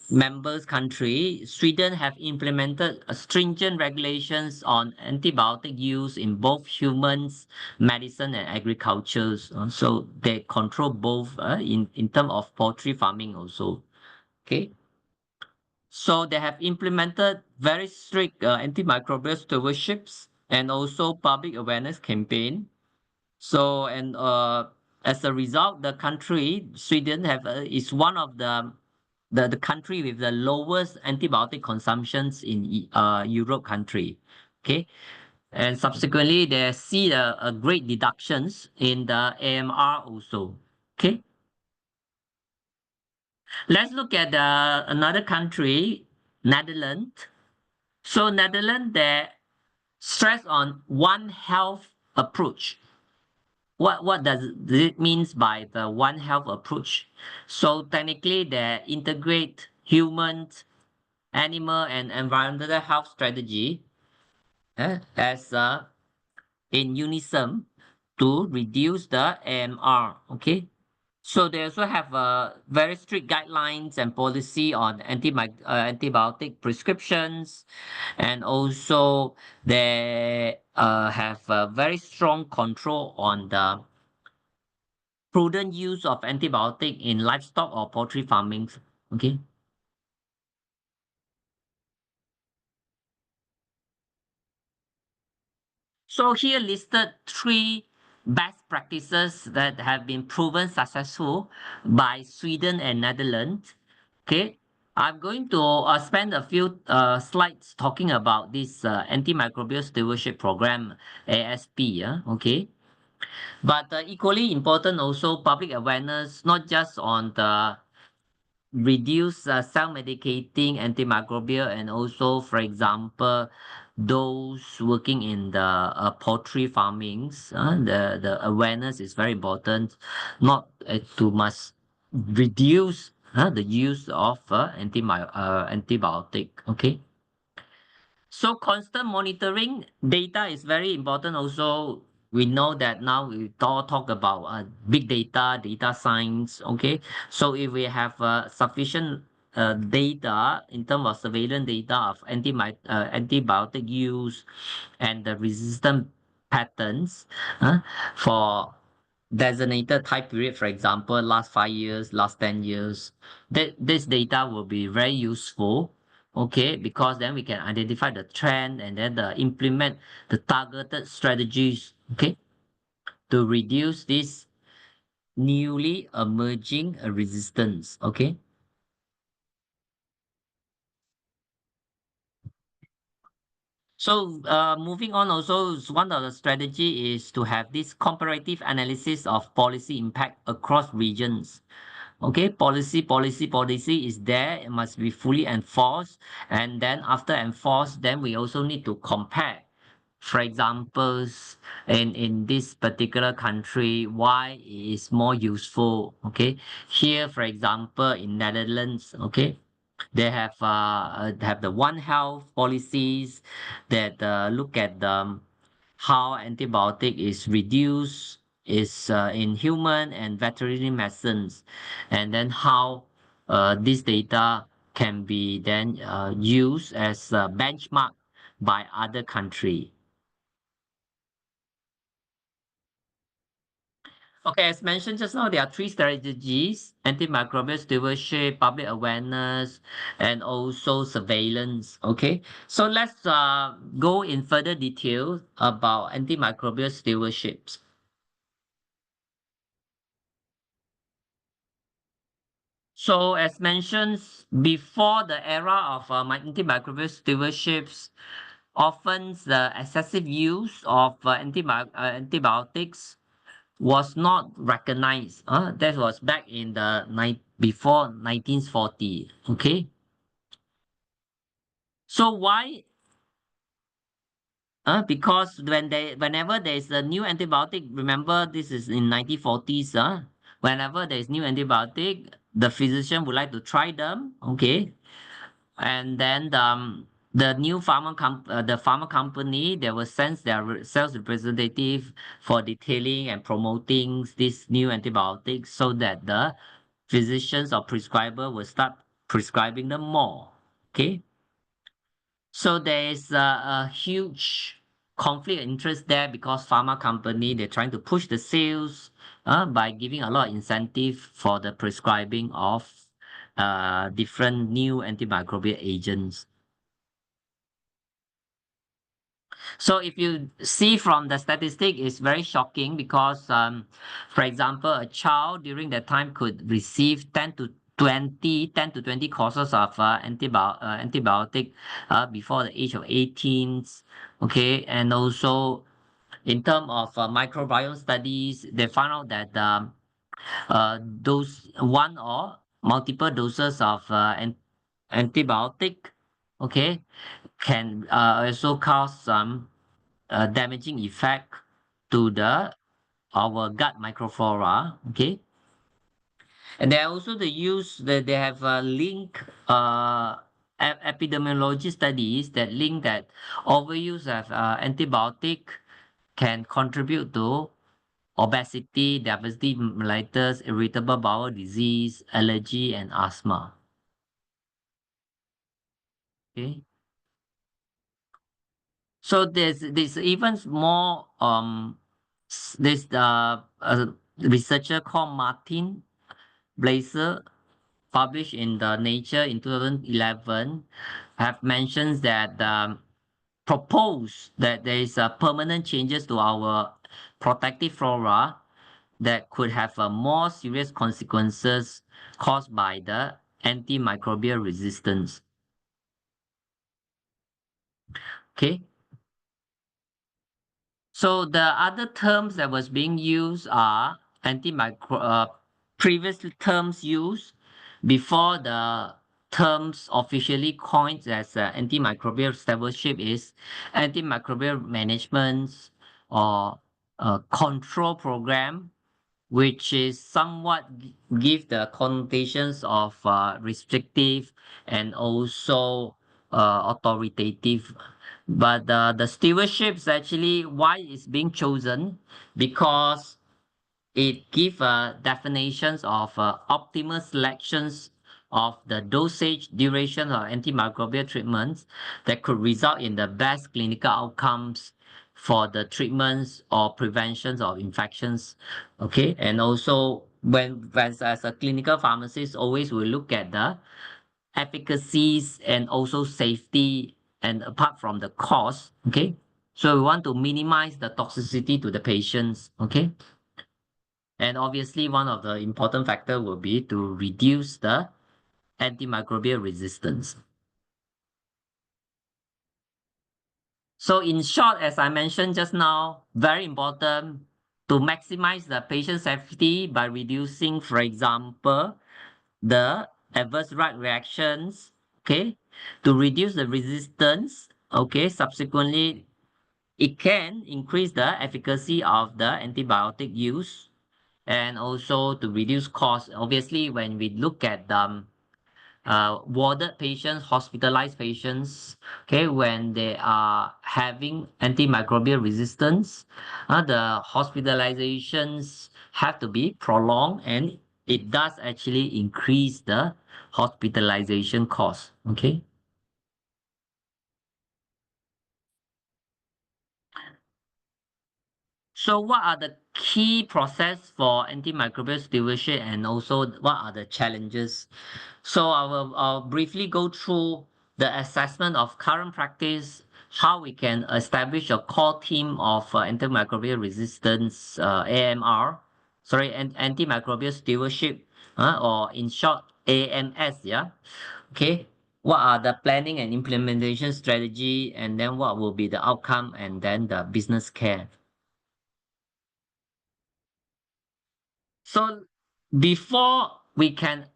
members country, Sweden have implemented stringent regulations on antibiotic use in both humans, medicine, and agriculture. So they control both in terms of poultry farming also. Okay. So they have implemented very strict antimicrobial stewardships and also public awareness campaign. So and as a result, the country Sweden have is one of the country with the lowest antibiotic consumptions in Europe country. Okay, and subsequently they see a great deductions in the AMR also. Okay. Let's look at another country, Netherlands. So Netherlands, they stress on One Health approach. What does it means by the One Health approach? So technically, they integrate human, animal, and environmental health strategy as in unison to reduce the AMR. Okay. So they also have very strict guidelines and policy on antibiotic prescriptions, and also they have a very strong control on the prudent use of antibiotic in livestock or poultry farming. Okay. So here listed three best practices that have been proven successful by Sweden and Netherlands. Okay, I'm going to spend a few slides talking about this antimicrobial stewardship program, ASP. Okay, but equally important also public awareness, not just on the reduce self-medicating antimicrobial, and also, for example, those working in the poultry farmings, the awareness is very important, not to must reduce the use of antibiotic. Okay. So constant monitoring data is very important also. We know that now we all talk about big data, data science. Okay, so if we have sufficient data in terms of surveillance data of antibiotic use and the resistant patterns for designated time period, for example, last 5 years, last 10 years, that this data will be very useful. Okay, because then we can identify the trend and then implement the targeted strategies. Okay. to reduce this newly emerging resistance. Okay. So moving on also, one of the strategy is to have this comparative analysis of policy impact across regions. Okay, policy is there. It must be fully enforced. And then after enforced, then we also need to compare. For examples, in this particular country, why it is more useful. Okay, here, for example, in Netherlands, okay, they have the One Health policies that look at how antibiotic is reduced is in human and veterinary medicines, and then how this data can be then used as a benchmark by other country. Okay, as mentioned just now, there are three strategies: antimicrobial stewardship, public awareness, and also surveillance. Okay, so let's go in further detail about antimicrobial stewardship. So as mentioned, before the era of antimicrobial stewardships, often the excessive use of antibiotics was not recognized. That was back in the before 1940. Okay. So why? Because whenever there is a new antibiotic, remember this is in 1940s. Whenever there is new antibiotic, the physician would like to try them. Okay. And then the the pharma company, they will send their sales representative for detailing and promoting these new antibiotics so that the physicians or prescriber will start prescribing them more. Okay, so there is a huge conflict of interest there because pharma company, they're trying to push the sales by giving a lot of incentive for the prescribing of different new antimicrobial agents. So if you see from the statistic, it's very shocking because, for example, a child during that time could receive 10 to 20 courses of antibiotic before the age of 18. Okay, and also in terms of microbiome studies, they found out that those one or multiple doses of antibiotic, okay, can also cause some damaging effect to our gut microflora. Okay, and they also they have link epidemiology studies that link that overuse of antibiotic can contribute to obesity, diabetes mellitus, irritable bowel disease, allergy, and asthma. Okay. So there's even more this researcher called Martin Blazer published in the Nature in 2011 have mentioned that proposed that there is a permanent changes to our protective flora that could have more serious consequences caused by the antimicrobial resistance. Okay. So the other terms that was being used are previous terms used before the terms officially coined as antimicrobial stewardship is antimicrobial management or control program, which is somewhat give the connotations of restrictive and also authoritative. But the stewardship is actually why it's being chosen because it gives definitions of optimal selections of the dosage, duration of antimicrobial treatments that could result in the best clinical outcomes for the treatments or preventions of infections. Okay, and also when as a clinical pharmacist, always we look at the efficacies and also safety and apart from the cost. Okay, So we want to minimize the toxicity to the patients, okay? And obviously, one of the important factor will be to reduce the antimicrobial resistance. So in short, as I mentioned just now, very important to maximize the patient safety by reducing, for example, the adverse drug reactions, okay, to reduce the resistance, okay, subsequently, it can increase the efficacy of the antibiotic use and also to reduce cost. Obviously, when we look at warded patients, hospitalized patients, okay, when they are having antimicrobial resistance, the hospitalizations have to be prolonged and it does actually increase the hospitalization cost, okay? So what are the key process for antimicrobial stewardship and also what are the challenges? So I'll briefly go through the assessment of current practice, how we can establish a core team of antimicrobial resistance, AMR, and antimicrobial stewardship, or in short, AMS, yeah. Okay. What are the planning and implementation strategy, and then what will be the outcome, and then the business care. So before we can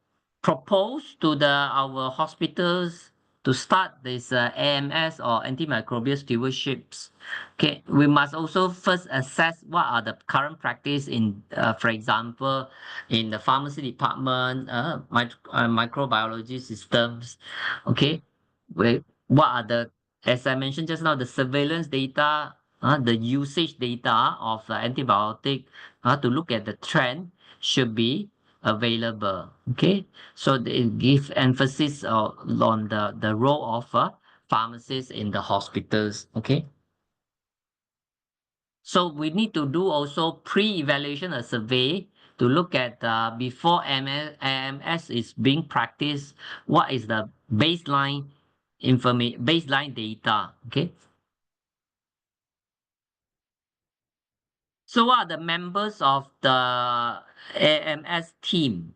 propose to our hospitals to start this AMS or antimicrobial stewardships, okay, we must also first assess what are the current practice in, for example, in the pharmacy department, microbiology systems, okay, what are the, as I mentioned just now, the surveillance data, the usage data of the antibiotic, to look at the trend should be available. Okay, so they give emphasis on the role of pharmacists in the hospitals. Okay, so we need to do also pre-evaluation a survey to look at before AMS is being practiced, what is the baseline baseline data. Okay. So what are the members of the AMS team?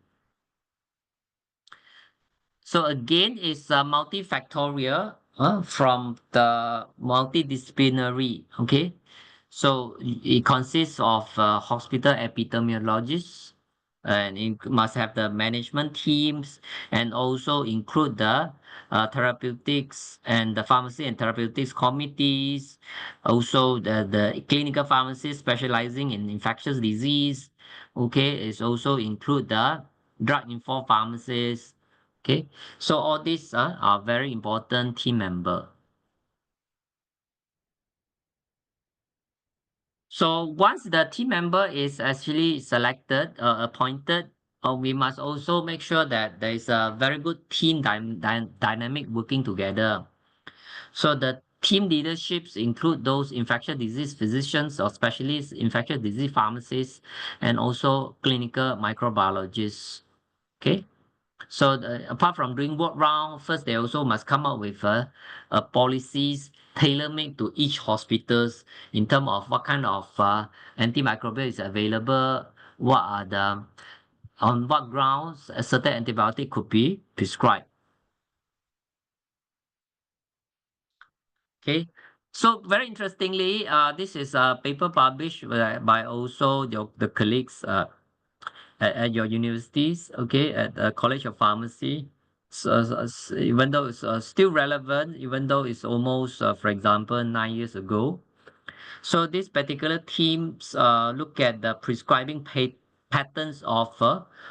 So again, it's multifactorial from the multidisciplinary. Okay, so it consists of hospital epidemiologists, and it must have the management teams, and also include the therapeutics and the pharmacy and therapeutics committees. Also, the clinical pharmacists specializing in infectious disease. Okay, it's also include the drug-informed pharmacists. Okay, so all these are very important team member. So once the team member is actually selected, appointed, we must also make sure that there is a very good team dynamic working together. So the team leaderships include those infectious disease physicians or specialists, infectious disease pharmacists, and also clinical microbiologists. Okay. So apart from doing work round, first they also must come up with policies tailor-made to each hospitals in terms of what kind of antimicrobial is available, what are the on what grounds a certain antibiotic could be prescribed. Okay. So very interestingly, this is a paper published by also the colleagues at your universities, okay, at the College of Pharmacy. So even though it's still relevant, even though it's almost, for example, 9 years ago. So these particular teams look at the prescribing patterns of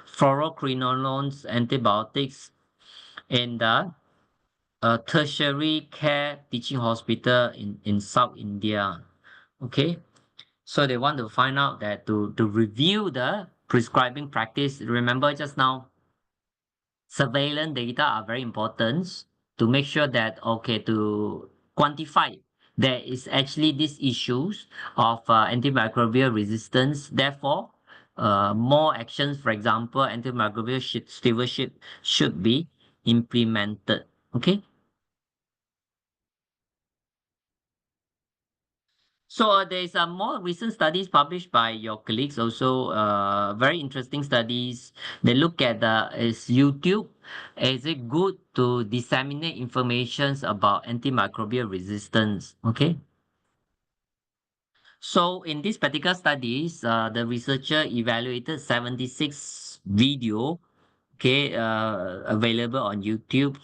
fluoroquinolones antibiotics in the tertiary care teaching hospital in South India. Okay, so they want to find out that to review the prescribing practice. Remember just now, surveillance data are very important to make sure that, okay, to quantify there is actually these issues of antimicrobial resistance. Therefore, more actions, for example, antimicrobial stewardship should be implemented. Okay. So there's a more recent studies published by your colleagues also, very interesting studies. They look at the is YouTube, is it good to disseminate informations about antimicrobial resistance? Okay. So in this particular studies, the researcher evaluated 76 video, okay, available on YouTube,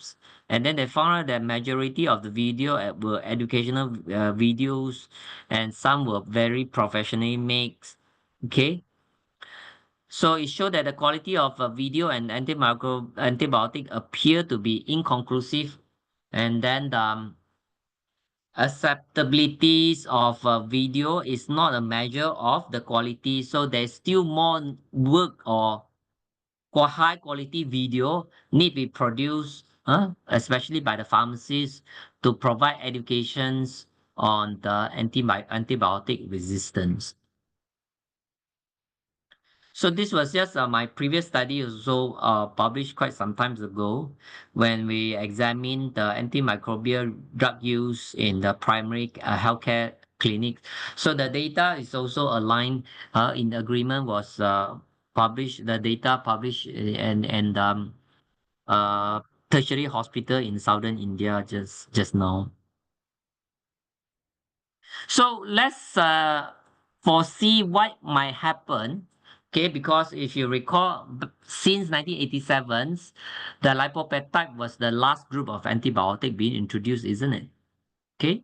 and then they found out that majority of the video were educational videos, and some were very professionally made. Okay, so it showed that the quality of a video and antibiotic appear to be inconclusive, and then the acceptabilities of a video is not a measure of the quality. So there's still more work or high quality video need to be produced, especially by the pharmacists to provide educations on the antibiotic resistance. So this was just my previous study also published quite some time ago when we examined the antimicrobial drug use in the primary healthcare clinics. So the data is also aligned in agreement was published, the data published and uh, tertiary hospital in southern India just now. So let's foresee what might happen. Okay, because if you recall, since 1987, the lipopeptide was the last group of antibiotic being introduced, isn't it? Okay.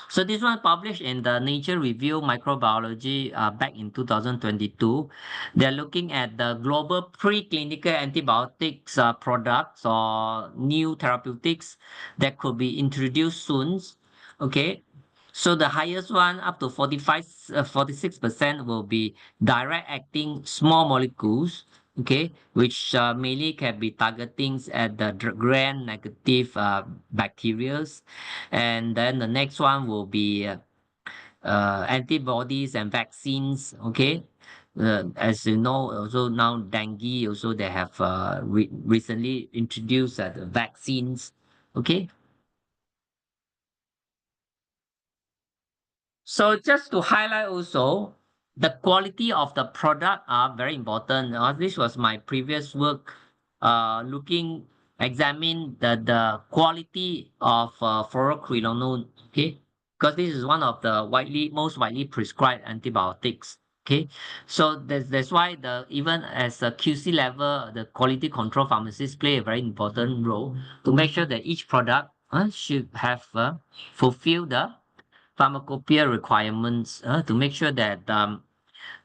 So this one published in the Nature Review Microbiology back in 2022. They're looking at the global preclinical antibiotics products or new therapeutics that could be introduced soon. Okay. So the highest one, up to 46% will be direct acting small molecules, okay, which mainly can be targeting at the gram negative bacteria. And then the next one will be antibodies and vaccines, okay. As you know, also now dengue, also they have recently introduced the vaccines, okay. So just to highlight also, the quality of the product are very important. This was my previous work, examine the quality of fluoroquinolone, okay? Because this is one of the most widely prescribed antibiotics, okay? So that's why even as a QC level, the quality control pharmacists play a very important role to make sure that each product should have fulfill the pharmacopoeia requirements to make sure that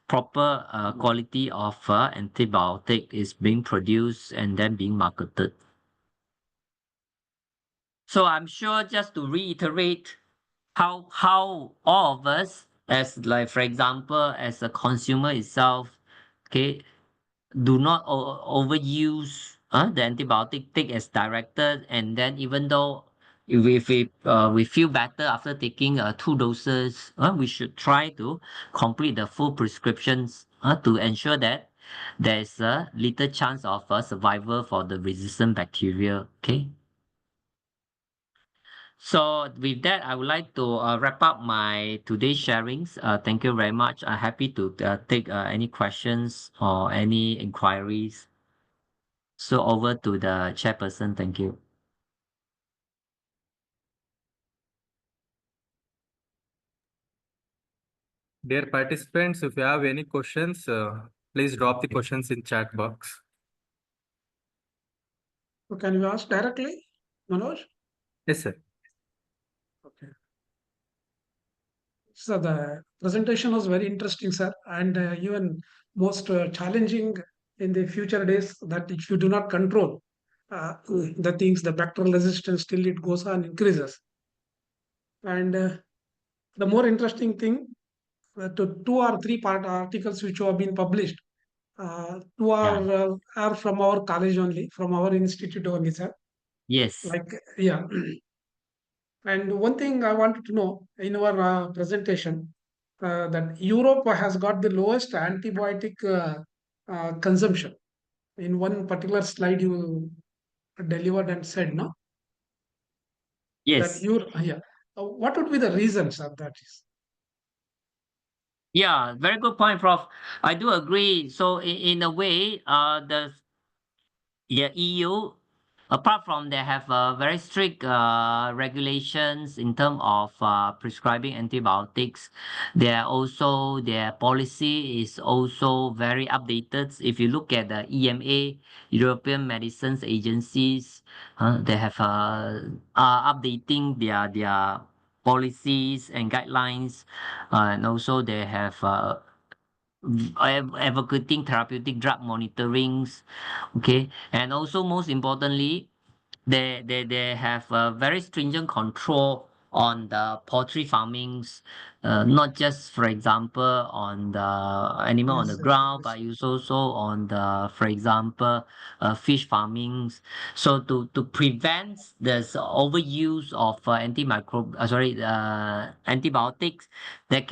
proper quality of antibiotic is being produced and then being marketed. So I'm sure, just to reiterate, how all of us, as like for example, as a consumer itself, okay, do not overuse the antibiotic, take as directed, and then even though if we feel better after taking 2 doses, we should try to complete the full prescriptions to ensure that there is a little chance of survival for the resistant bacteria. Okay. So with that, I would like to wrap up my today's sharings. Thank you very much. I'm happy to take any questions or any inquiries. So over to the chairperson. Thank you. Dear participants, if you have any questions, please drop the questions in chat box. So can you ask directly, Manoj? Yes, sir. Okay. So the presentation was very interesting, sir, and even most challenging in the future days, that if you do not control the things, the bacterial resistance still it goes on increases. And the more interesting thing, to 2 or 3 part articles which have been published, two Yeah. are from our college only, from our institute only, sir. Yes. Like, yeah. And one thing I wanted to know in our presentation, that Europe has got the lowest antibiotic consumption. In one particular slide, you delivered and said, no, that Yes. you, yeah. What would be the reasons of that? Yeah, very good point, Prof. I do agree. So in a way, the EU, apart from they have very strict regulations in terms of prescribing antibiotics, their policy is also very updated. If you look at the EMA, European Medicines Agencies, they have updating their policies and guidelines, and also they have advocating therapeutic drug monitorings. Okay, and also most importantly, they have a very stringent control on the poultry farmings, not just for example on the animal on the Yes, yes, ground, yes. but also on the, for example, fish farmings. So to prevent this overuse of antibiotics that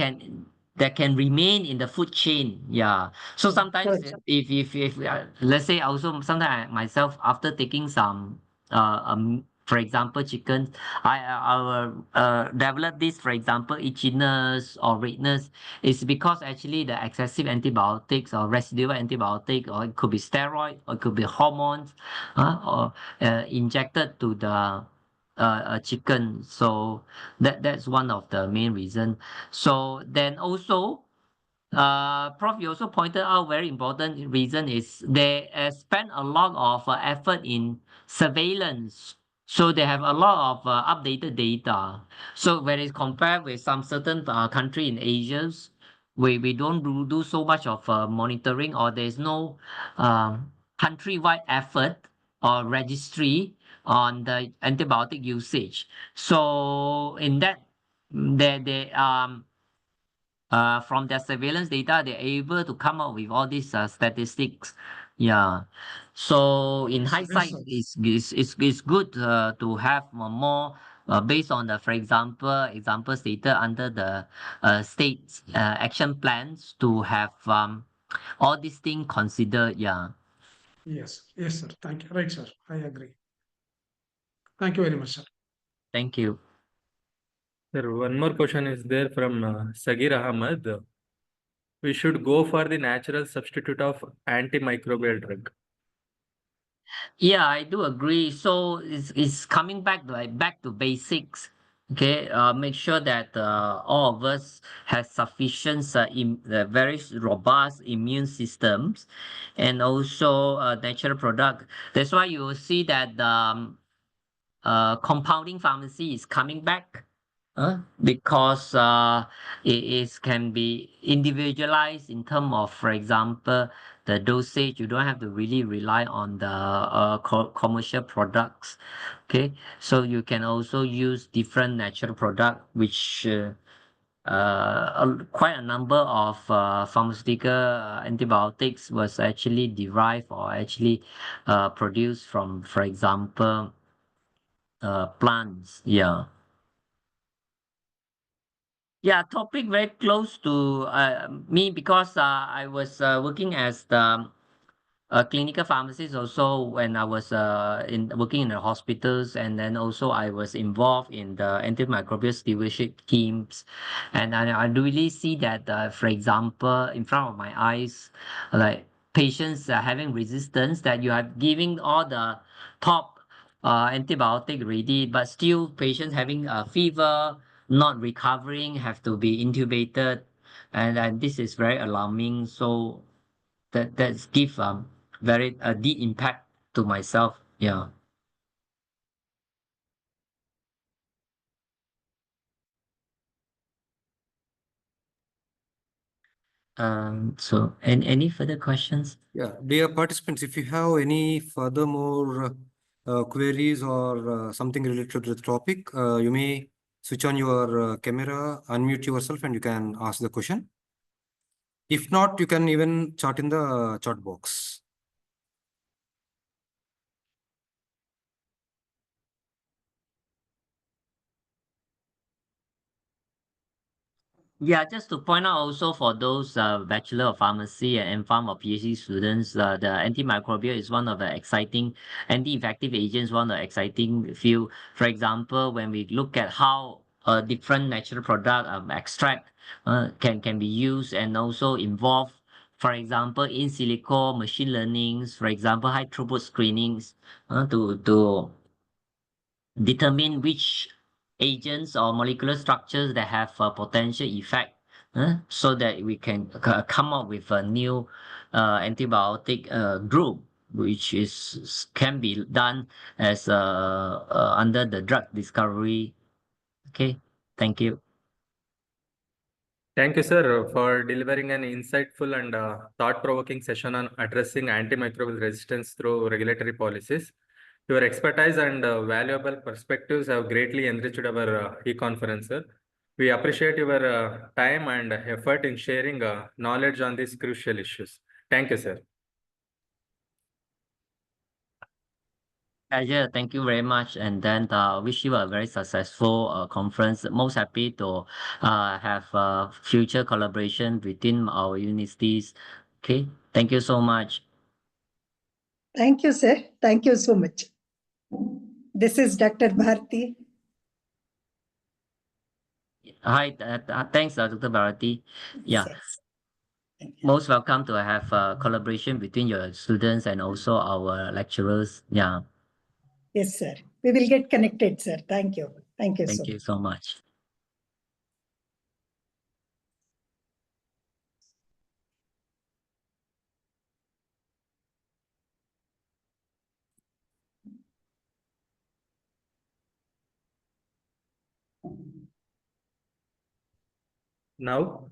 can remain in the food chain. Yeah. So sometimes Correct. if let's say also sometimes I myself after taking some for example chicken, I will develop this, for example, itchiness or redness is because actually the excessive antibiotics or residual antibiotic, or it could be steroid, or it could be hormones, or injected to the chicken. So that's one of the main reason. So then also Prof, you also pointed out very important reason is they spend a lot of effort in surveillance. So they have a lot of updated data. So when it's compared with some certain country in Asia, we don't do so much of monitoring, or there's no countrywide effort or registry on the antibiotic usage. So in that, they from their surveillance data, they're able to come up with all these statistics. Yeah. So in Yes, hindsight, sir. it's good to have more based on the, for example stated under the state's action plans to have all these things considered. Yeah. Yes, yes, sir. Thank you. Right, sir. I agree. Thank you very much, sir. Thank you. Sir, one more question is there from Sagir Ahmad. We should go for the natural substitute of antimicrobial drug. Yeah, I do agree. So it's coming back to basics. Okay, make sure that all of us has sufficient very robust immune systems, and also natural product. That's why you will see that compounding pharmacy is coming back, because it is can be individualized in terms of, for example, the dosage. You don't have to really rely on the commercial products. Okay, so you can also use different natural product, which quite a number of pharmaceutical antibiotics was actually derived or actually produced from, for example, plants. Yeah. Yeah, topic very close to me because I was working as the clinical pharmacist also when I was in working in the hospitals, and then also I was involved in the antimicrobial stewardship teams, and I really see that, for example, in front of my eyes, like patients are having resistance, that you are giving all the top antibiotic ready, but still patients having a fever, not recovering, have to be intubated, and this is very alarming. So that's give very deep impact to myself. Yeah. So any further questions? Yeah, dear participants, if you have any furthermore queries or something related to the topic, you may switch on your camera, unmute yourself, and you can ask the question. If not, you can even chat in the chat box. Yeah, just to point out also for those Bachelor of Pharmacy and MPharm or PhD students, the antimicrobial is one of the exciting anti-infective agents, one of the exciting field. For example, when we look at how different natural product extract can be used and also involve, for example, in silico machine learnings, for example, high throughput screenings to determine which agents or molecular structures that have a potential effect, so that we can come up with a new antibiotic group, which can be done as under the drug discovery. Okay, thank you. Thank you, sir, for delivering an insightful and thought-provoking session on addressing antimicrobial resistance through regulatory policies. Your expertise and valuable perspectives have greatly enriched our e-conference, sir. We appreciate your time and effort in sharing knowledge on these crucial issues. Thank you, sir. Pleasure. Thank you very much. And then wish you a very successful conference. Most happy to have future collaboration within our universities. Okay. Thank you so much. Thank you, sir. Thank you so much. This is Dr. Bharti. Hi. Thanks, Dr. Bharati. Yeah. Yes. Most welcome to have collaboration between your students and also our lecturers. Yeah. Yes, sir. We will get connected, sir. Thank you. Thank you so Thank you so much. Now,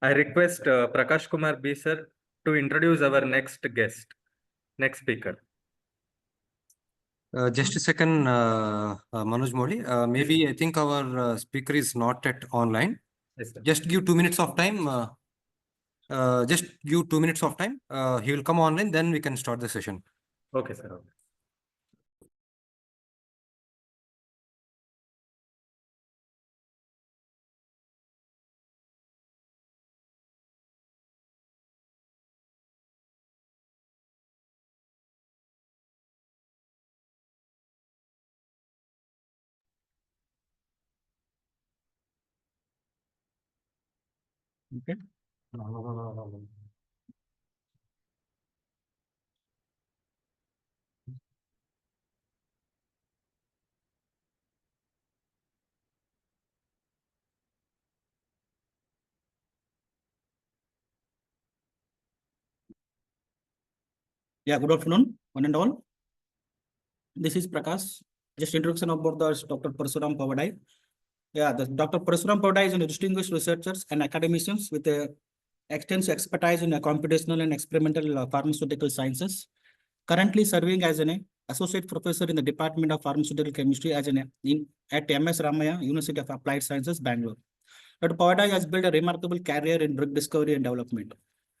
I request Prakash Kumar B, sir, to introduce our next guest, next speaker. Just a second, Manoj Modi. Maybe I think our speaker is not yet online. Yes, sir. Just give 2 minutes of time. Just give 2 minutes of time. He will come online, then we can start the session. Okay, sir. Okay. Okay. Yeah, good afternoon, one and all. This is Prakash. Just introduction about the Dr. Parasuram Pavadai. Yeah, the Dr. Parasuram Pavadai is a distinguished researcher and academicians with a extensive expertise in computational and experimental pharmaceutical sciences. Currently serving as an associate professor in the Department of Pharmaceutical Chemistry at MS Ramaya, University of Applied Sciences, Bangalore. Dr. Pavadai has built a remarkable career in drug discovery and development.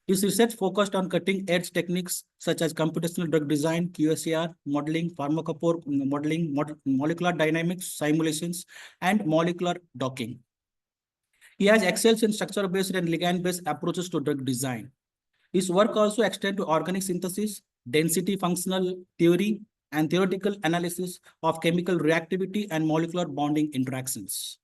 His research focused on cutting-edge techniques such as computational drug design, QSAR, modeling, pharmacophore modeling, molecular dynamics, simulations, and molecular docking. He has excelled in structure-based and ligand-based approaches to drug design. His work also extends to organic synthesis, density functional theory, and theoretical analysis of chemical reactivity and molecular bonding interactions.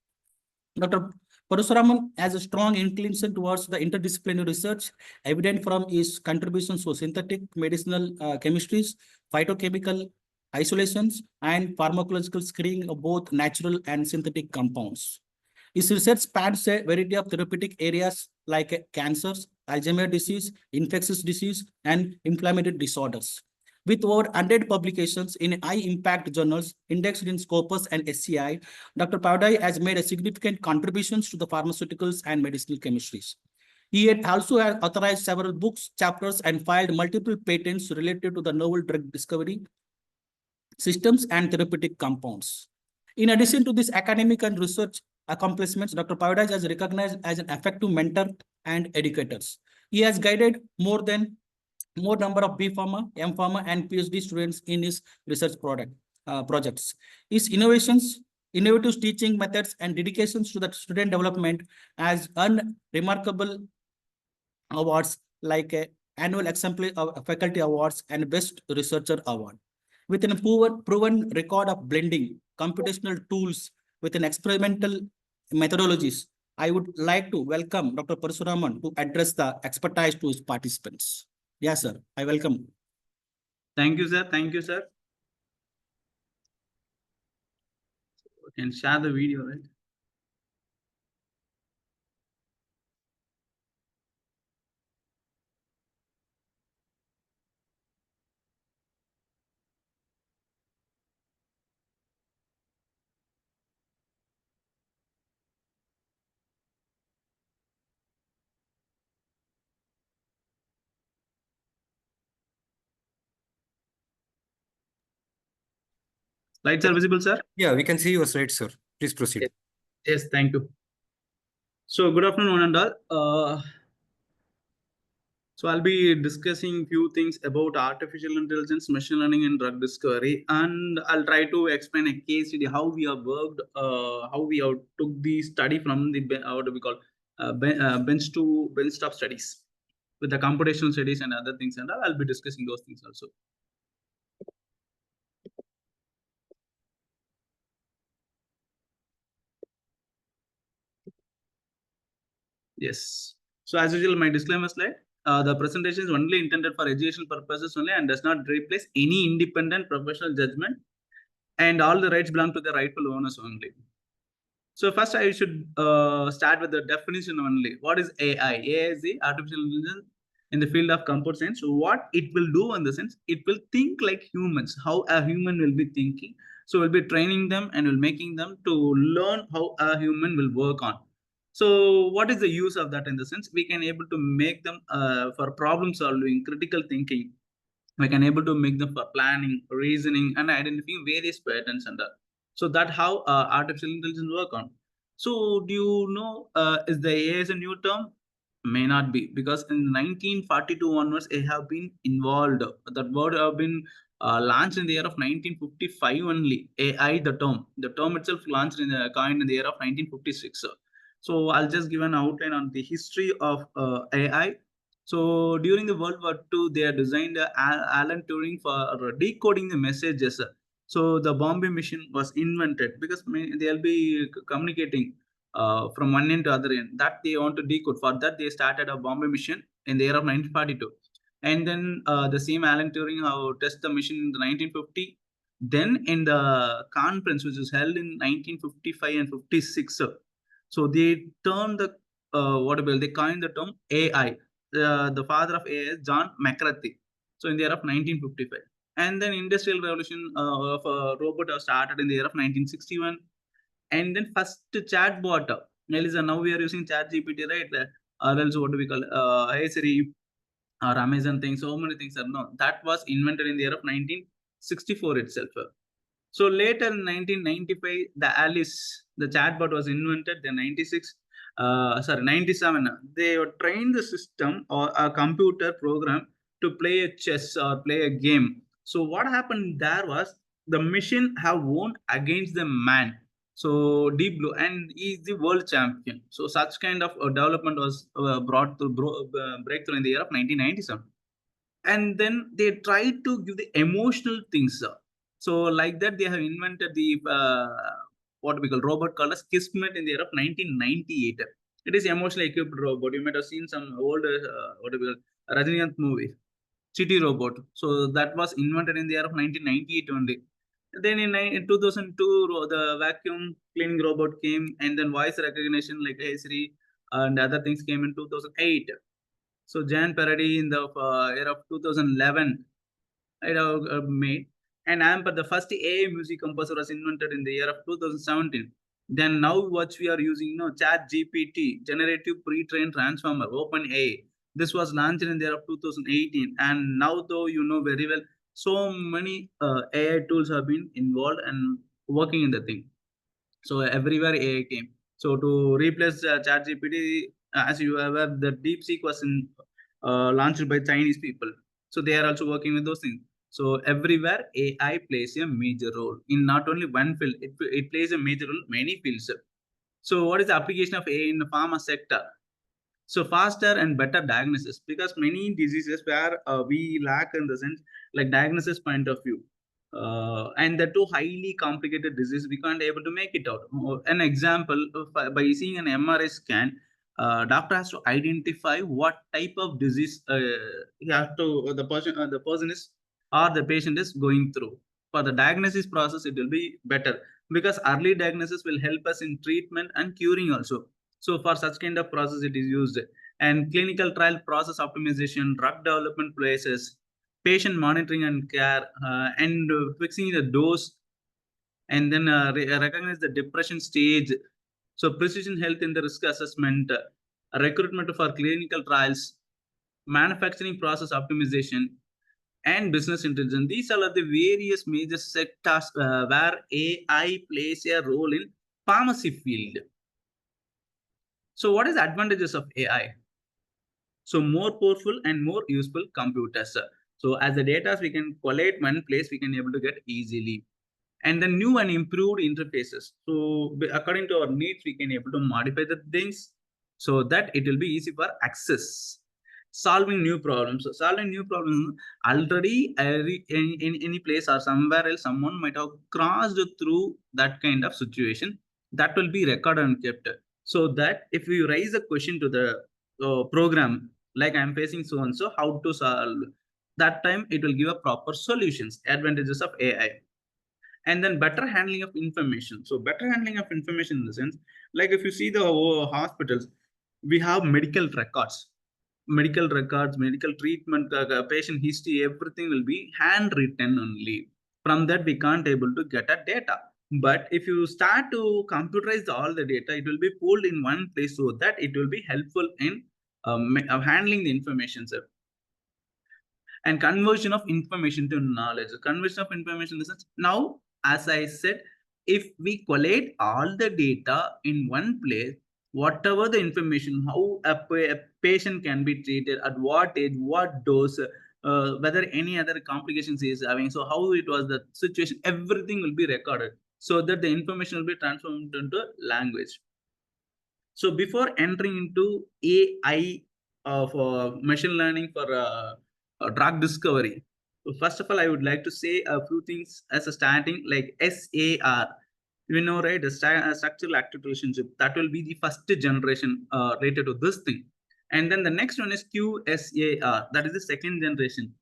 Dr. Parasuraman has a strong inclination towards the interdisciplinary research, evident from his contributions to synthetic medicinal chemistries, phytochemical isolations, and pharmacological screening of both natural and synthetic compounds. His research spans a variety of therapeutic areas like cancers, Alzheimer's disease, infectious disease, and inflammatory disorders. With over 100 publications in high-impact journals indexed in Scopus and SCI, Dr. Pavadai has made a significant contributions to the pharmaceuticals and medicinal chemistries. He had also authorized several books, chapters, and filed multiple patents related to the novel drug discovery systems and therapeutic compounds. In addition to these academic and research accomplishments, Dr. Pavadai is recognized as an effective mentor and educator. He has guided more number of B Pharma, M Pharma, and PhD students in his research projects. His innovative teaching methods, and dedications to the student development has earned remarkable awards like annual exemplary faculty awards and best researcher award. With a proven record of blending computational tools with an experimental methodologies, I would like to welcome Dr. Parasuraman to address the expertise to his participants. Yes, sir. I welcome. Thank you, sir. Thank you, sir. You can share the video, right? Slides are visible, sir? Yeah, we can see your slides, sir. Please proceed. Yes, thank you. So good afternoon, one and all. So I'll be discussing few things about artificial intelligence, machine learning, and drug discovery, and I'll try to explain a case study how we have worked, how we have took the study from the what do we call bench to bench top studies with the computational studies and other things, and I'll be discussing those things also. Yes. So as usual, my disclaimer slide. The presentation is only intended for educational purposes only and does not replace any independent professional judgment, and all the rights belong to the rightful owners only. So first I should start with the definition only. What is AI? AI is the artificial intelligence in the field of computer science. So what it will do in the sense, it will think like humans, how a human will be thinking. So we'll be training them and we'll making them to learn how a human will work on. So what is the use of that in the sense? We can able to make them for problem solving, critical thinking. We can able to make them for planning, reasoning, and identifying various patterns and that. So that how artificial intelligence work on. So do you know is the AI is a new term? May not be, because in 1942 onwards it have been involved. That word have been launched in the year of 1955 only. AI, the term itself launched in the coined in the year of 1956. So I'll just give an outline on the history of AI. So during the World War II, they had designed Alan Turing for decoding the messages. So the Bombay machine was invented because they'll be communicating from one end to other end. That they want to decode. For that, they started a Bombay mission in the year of 1942. And then the same Alan Turing tested the machine in the 1950. Then in the conference, which was held in 1955 and 56, so they turned the they coined the term AI. The father of AI is John McCarthy. So in the year of 1955. And then industrial revolution of robot started in the year of 1961. And then first chatbot, Melissa, now we are using chat GPT, right? Or else what do we call Hey Siri or Amazon things, so many things are no. That was invented in the year of 1964 itself. So later in 1995, the Alice, the chatbot was invented. Then 97, they trained the system or a computer program to play a chess or play a game. So what happened there was the machine have won against the man. So Deep Blue, and he is the world champion. So such kind of development was brought to breakthrough in the year of 1997. And then they try to give the emotional things. So like that, they have invented the what we call robot called as Kismet in the year of 1998. It is emotionally equipped robot. You might have seen some old what we call Rajinikanth movie, City Robot. So that was invented in the year of 1998 only. Then in 2002, the vacuum cleaning robot came, and then voice recognition like Hey Siri and other things came in 2008. So Jan Parady in the year of 2011, I have made. And AMP, the first AI music composer, was invented in the year of 2017. Then now what we are using, Chat GPT, Generative Pre-trained Transformer, OpenAI. This was launched in the year of 2018. And now though you know very well, so many AI tools have been involved and working in the thing. So everywhere AI came. So to replace ChatGPT, as you are aware, the DeepSeek was launched by Chinese people. So they are also working with those things. So everywhere AI plays a major role in not only one field, it plays a major role in many fields. So what is the application of AI in the pharma sector? So faster and better diagnosis, because many diseases where we lack in the sense like diagnosis point of view. and the two highly complicated disease, we can't able to make it out. An example, by seeing an MRI scan, doctor has to identify what type of disease he has to the person is or the patient is going through. For the diagnosis process, it will be better because early diagnosis will help us in treatment and curing also. So for such kind of process, it is used. And clinical trial process optimization, drug development places, patient monitoring and care, and fixing the dose, and then recognize the depression stage. So precision health in the risk assessment, recruitment for clinical trials, manufacturing process optimization, and business intelligence. These are the various major sectors where AI plays a role in pharmacy field. So what is the advantages of AI? So more powerful and more useful computers. So as the data we can collate one place, we can able to get easily. And the new and improved interfaces. So according to our needs, we can able to modify the things so that it will be easy for access. Solving new problems. So solving new problems, already in any place or somewhere else, someone might have crossed through that kind of situation. That will be recorded and kept. So that if you raise a question to the program, like I'm facing so and so, how to solve, that time it will give a proper solutions. Advantages of AI. And then better handling of information. So better handling of information in the sense, like if you see the hospitals, we have medical records, medical treatment, patient history, everything will be handwritten only. From that, we can't able to get a data. But if you start to computerize all the data, it will be pulled in one place so that it will be helpful in handling the information, sir. And conversion of information to knowledge. Conversion of information is now, as I said, if we collate all the data in one place, whatever the information, how a patient can be treated, at what age, what dose, whether any other complications he is having, so how it was the situation, everything will be recorded so that the information will be transformed into language. So before entering into AI for machine learning for drug discovery, so first of all, I would like to say a few things as a starting, like SAR. You know, right? The structural active relationship, that will be the first generation related to this thing. And then the next one is QSAR, that is the second generation.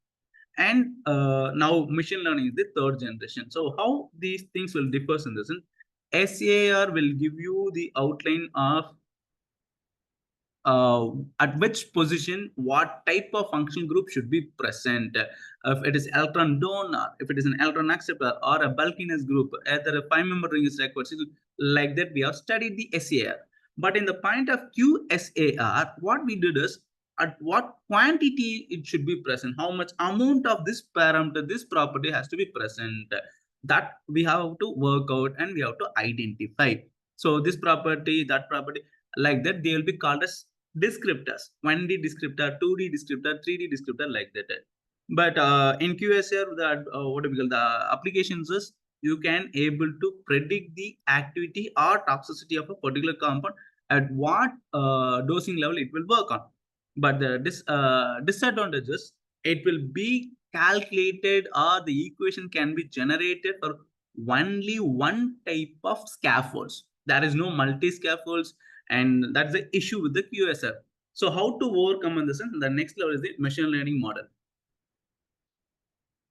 And now machine learning is the third generation. So how these things will differ in this? SAR will give you the outline of at which position, what type of function group should be present. If it is electron donor, if it is an electron acceptor, or a bulkiness group, either a 5-member ring is required. So like that, we have studied the SAR. But in the point of QSAR, what we did is at what quantity it should be present, how much amount of this parameter, this property has to be present. That we have to work out and we have to identify. So this property, that property, like that, they will be called as descriptors. 1D descriptor, 2D descriptor, 3D descriptor, like that. But in QSR, what do we call the applications is you can able to predict the activity or toxicity of a particular compound at what dosing level it will work on. But the disadvantages, it will be calculated or the equation can be generated for only one type of scaffolds. There is no multi-scaffolds, and that's the issue with the QSR. So how to overcome in this? The next level is the machine learning model.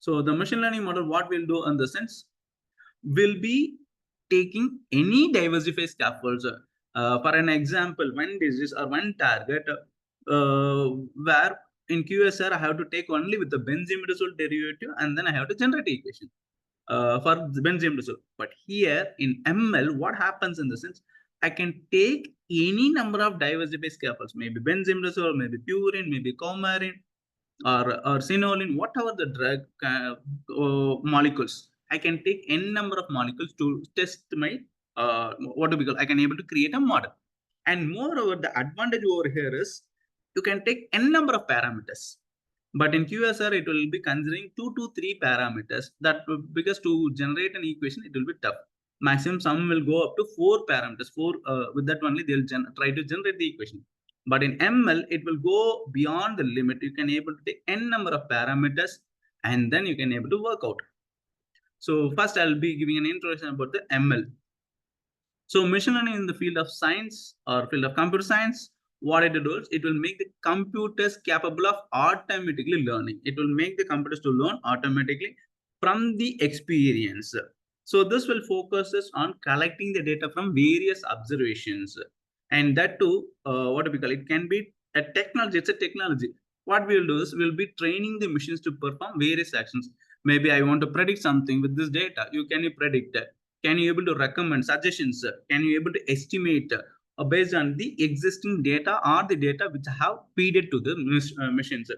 So the machine learning model, what we'll do in the sense, will be taking any diversified scaffolds. For an example, one disease or one target, where in QSR I have to take only with the benzimidazole derivative, and then I have to generate the equation for the benzimidazole. But here in ML, what happens in the sense, I can take any number of diversified scaffolds, maybe benzimidazole, maybe purine, maybe coumarin, or cinolin, whatever the drug molecules. I can take n number of molecules to test my what do we call? I can able to create a model. And moreover, the advantage over here is you can take n number of parameters. But in QSR, it will be considering 2 to 3 parameters. That because to generate an equation, it will be tough. Maximum some will go up to 4 parameters. With that only they'll try to generate the equation. But in ML, it will go beyond the limit. You can able to take n number of parameters, and then you can able to work out. So first I'll be giving an introduction about the ML. So machine learning in the field of science or field of computer science, what it does, it will make the computers capable of automatically learning. It will make the computers to learn automatically from the experience. So this will focus on collecting the data from various observations. And that too, what do we call it? It can be a technology, it's a technology. What we'll do is we'll be training the machines to perform various actions. Maybe I want to predict something with this data. Can you predict that? Can you able to recommend suggestions? Can you able to estimate based on the existing data or the data which have fed it to the machines?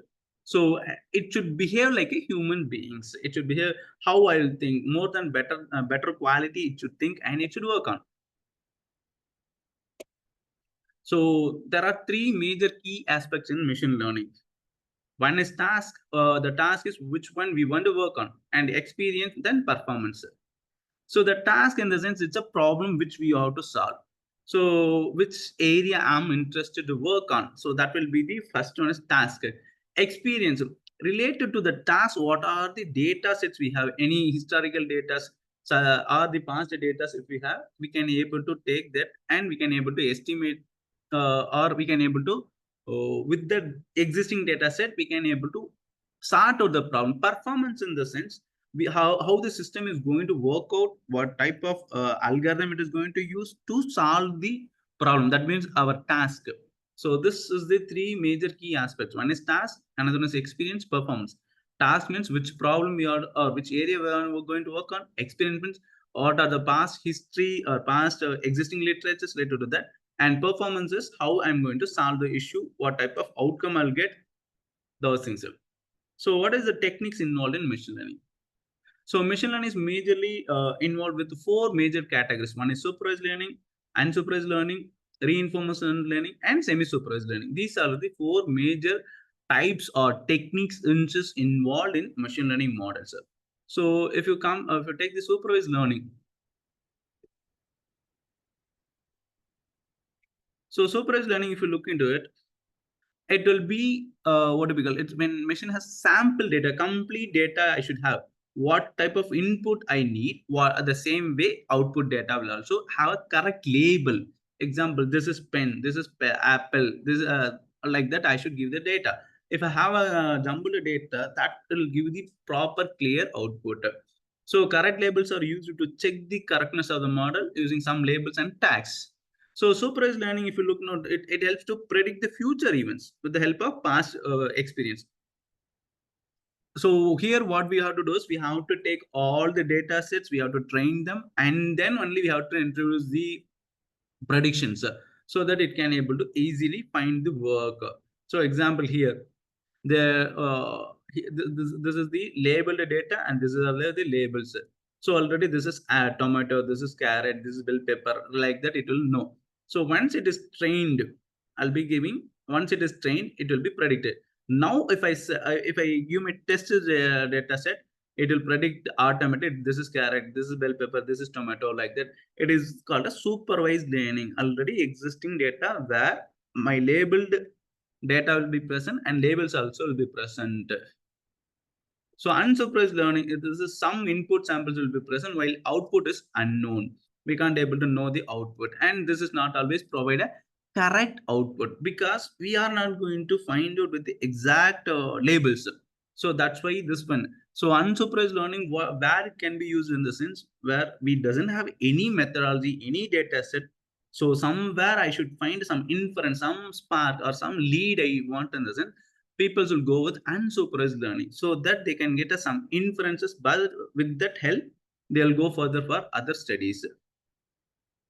So it should behave like a human beings. It should behave how I'll think, more than better quality. It should think and it should work on. So there are three major key aspects in machine learning. One is task. The task is which one we want to work on, and experience, then performance. So the task, in the sense, it's a problem which we have to solve. So which area I'm interested to work on. So that will be the first one is task. Experience related to the task. What are the data sets we have? Any historical data or the past data if we have, we can able to take that and we can able to estimate or we can able to with the existing data set, we can able to sort out the problem. Performance in the sense, how the system is going to work out, what type of algorithm it is going to use to solve the problem. That means our task. So this is the three major key aspects. One is task, another one is experience, performance. Task means which problem we are or which area we are going to work on. Experience means what are the past history or past existing literatures related to that. And performance is how I'm going to solve the issue, what type of outcome I'll get, those things. So what is the techniques involved in machine learning? So machine learning is majorly involved with four major categories. One is supervised learning, unsupervised learning, reinforcement learning, and semi-supervised learning. These are the four major types or techniques involved in machine learning models. So if you take the supervised learning. So supervised learning, if you look into it, it will be what do we call it? It's when machine has sample data, complete data I should have. What type of input I need, what the same way output data will also have a correct label. Example, this is pen, this is apple, this is like that I should give the data. If I have a jumbled data, that will give the proper clear output. So correct labels are used to check the correctness of the model using some labels and tags. So supervised learning, if you look now, it helps to predict the future events with the help of past experience. So here what we have to do is we have to take all the data sets, we have to train them, and then only we have to introduce the predictions so that it can able to easily find the work. So example here, this is the labeled data and this is the labels. So already this is tomato, this is carrot, this is bell pepper, like that it will know. So once it is trained, once it is trained, it will be predicted. Now if I give me test data set, it will predict automatically. This is carrot, this is bell pepper, this is tomato, like that. It is called a supervised learning. Already existing data where my labeled data will be present and labels also will be present. So unsupervised learning, this is some input samples will be present while output is unknown. We can't able to know the output, and this is not always provide a correct output because we are not going to find out with the exact labels. So that's why this one. So unsupervised learning, where it can be used in the sense where we doesn't have any methodology, any data set. So somewhere I should find some inference, some spark or some lead I want in the sense. People will go with unsupervised learning so that they can get some inferences, but with that help, they'll go further for other studies.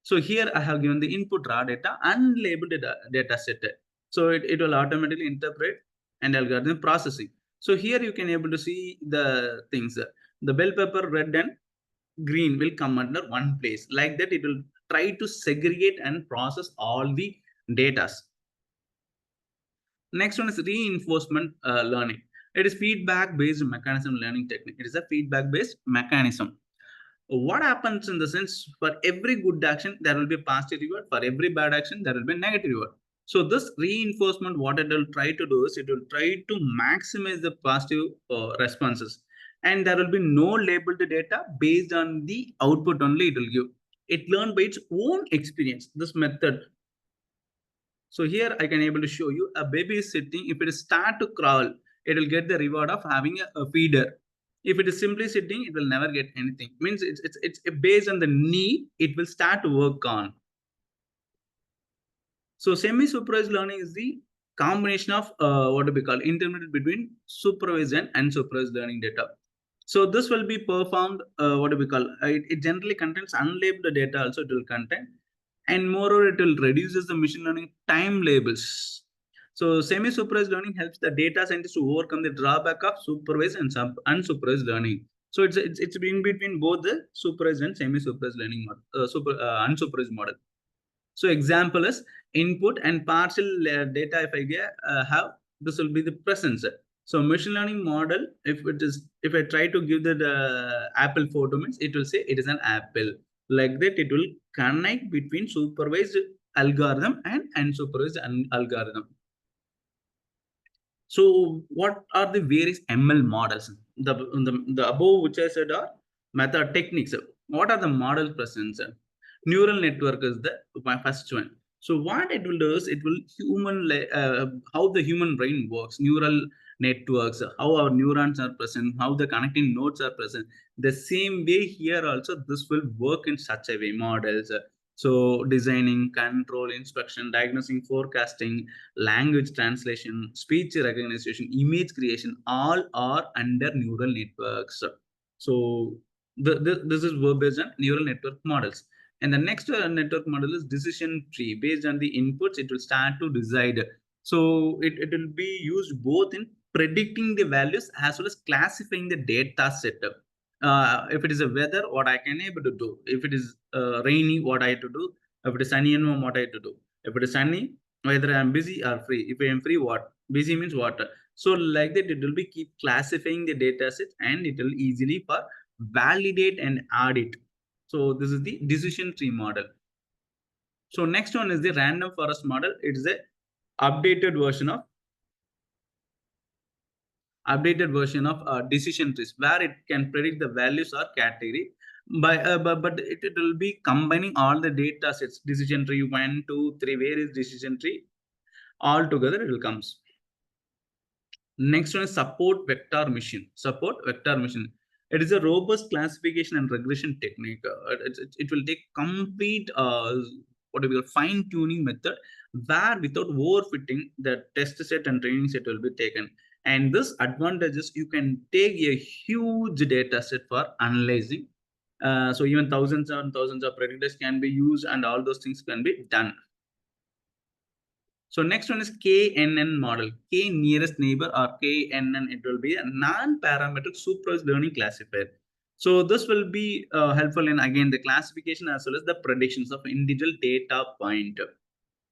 So here I have given the input raw data, unlabeled data set. So it will automatically interpret and algorithm processing. So here you can able to see the things. The bell pepper red and green will come under one place. Like that, it will try to segregate and process all the data. Next one is reinforcement learning. It is feedback-based mechanism learning technique. It is a feedback-based mechanism. What happens in the sense, for every good action, there will be a positive reward. For every bad action, there will be a negative reward. So this reinforcement, what it will try to do is, it will try to maximize the positive responses. and there will be no labeled data. Based on the output only it will give. It learned by its own experience, this method. So here I can able to show you a baby is sitting. If it is start to crawl, it will get the reward of having a feeder. If it is simply sitting, it will never get anything. Means it's based on the need, it will start to work on. So semi-supervised learning is the combination of what do we call intermediate between supervised and unsupervised learning data. So this will be performed, what do we call, it generally contains unlabeled data also it will contain. And moreover, it will reduces the machine learning time labels. So semi-supervised learning helps the data scientists to overcome the drawback of supervised and unsupervised learning. So it's in between both the supervised and semi-supervised learning model, unsupervised model. So example is input and partial data. If I have, this will be the presence. So machine learning model, if I try to give the apple photo, means it will say it is an apple. Like that, it will connect between supervised algorithm and unsupervised algorithm. So what are the various ML models? The above which I said are method techniques. What are the model present? Neural network is my first one. So what it will do is it will how the human brain works, neural networks, how our neurons are present, how the connecting nodes are present. The same way here also this will work in such a way models. So designing, control, inspection, diagnosing, forecasting, language translation, speech recognition, image creation, all are under neural networks. So this is based on neural network models. And the next network model is decision tree. Based on the inputs, it will start to decide. So it will be used both in predicting the values as well as classifying the data set. If it is a weather, what I can able to do. If it is rainy, what I have to do. If it is sunny and warm, what I have to do. If it is sunny, whether I am busy or free. If I am free, what? Busy means what? So like that, it will be keep classifying the data set and it will easily for validate and audit. So this is the decision tree model. So next one is the random forest model. It is a updated version of decision trees where it can predict the values or category but it will be combining all the data sets, decision tree 1, 2, 3, various decision tree all together it will comes. Next one is support vector machine. It is a robust classification and regression technique. It will take complete what we call fine tuning method where without overfitting the test set and training set will be taken. And this advantage is you can take a huge data set for analyzing. So even thousands and thousands of predictors can be used and all those things can be done. So next one is KNN model. K nearest neighbor or KNN, it will be a non-parametric supervised learning classifier. So this will be helpful in again the classification as well as the predictions of individual data point.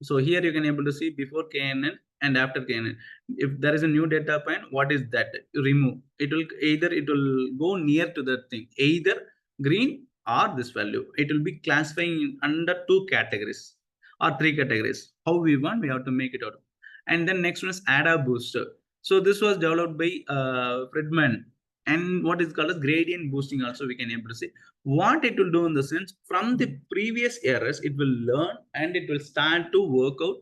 So here you can able to see before KNN and after KNN. If there is a new data point, what is that? Remove. It will go near to the thing, either green or this value. It will be classifying under 2 categories or 3 categories. How we want, we have to make it out. And then next one is ADA booster. So this was developed by Friedman, and what is called as gradient boosting also we can able to see. What it will do in the sense from the previous errors, it will learn and it will start to work out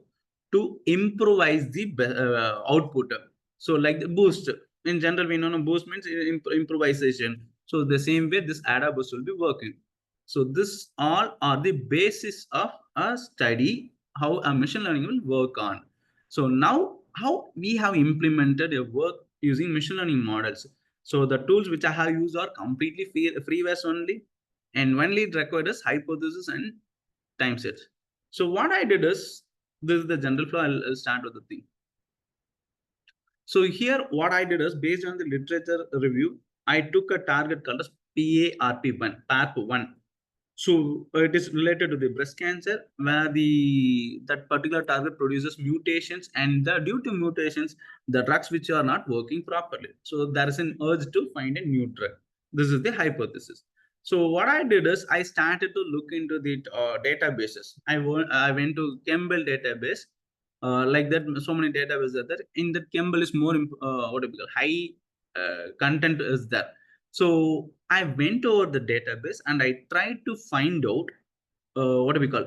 to improvise the output. So like the boost, in general we know boost means improvisation. So the same way this ADA boost will be working. So this all are the basis of a study how a machine learning will work on. So now how we have implemented a work using machine learning models. So the tools which I have used are completely freeware only, and only it required is hypothesis and time sets. So what I did is, this is the general flow. I'll start with the thing. So here what I did is based on the literature review, I took a target called as PARP1. So it is related to the breast cancer, where that particular target produces mutations, and due to mutations, the drugs which are not working properly. So there is an urge to find a new drug. This is the hypothesis. So what I did is I started to look into the databases. I went to Campbell database. Like that, so many databases are there. In that Campbell is more what do we call high content is there. So I went over the database and I tried to find out what do we call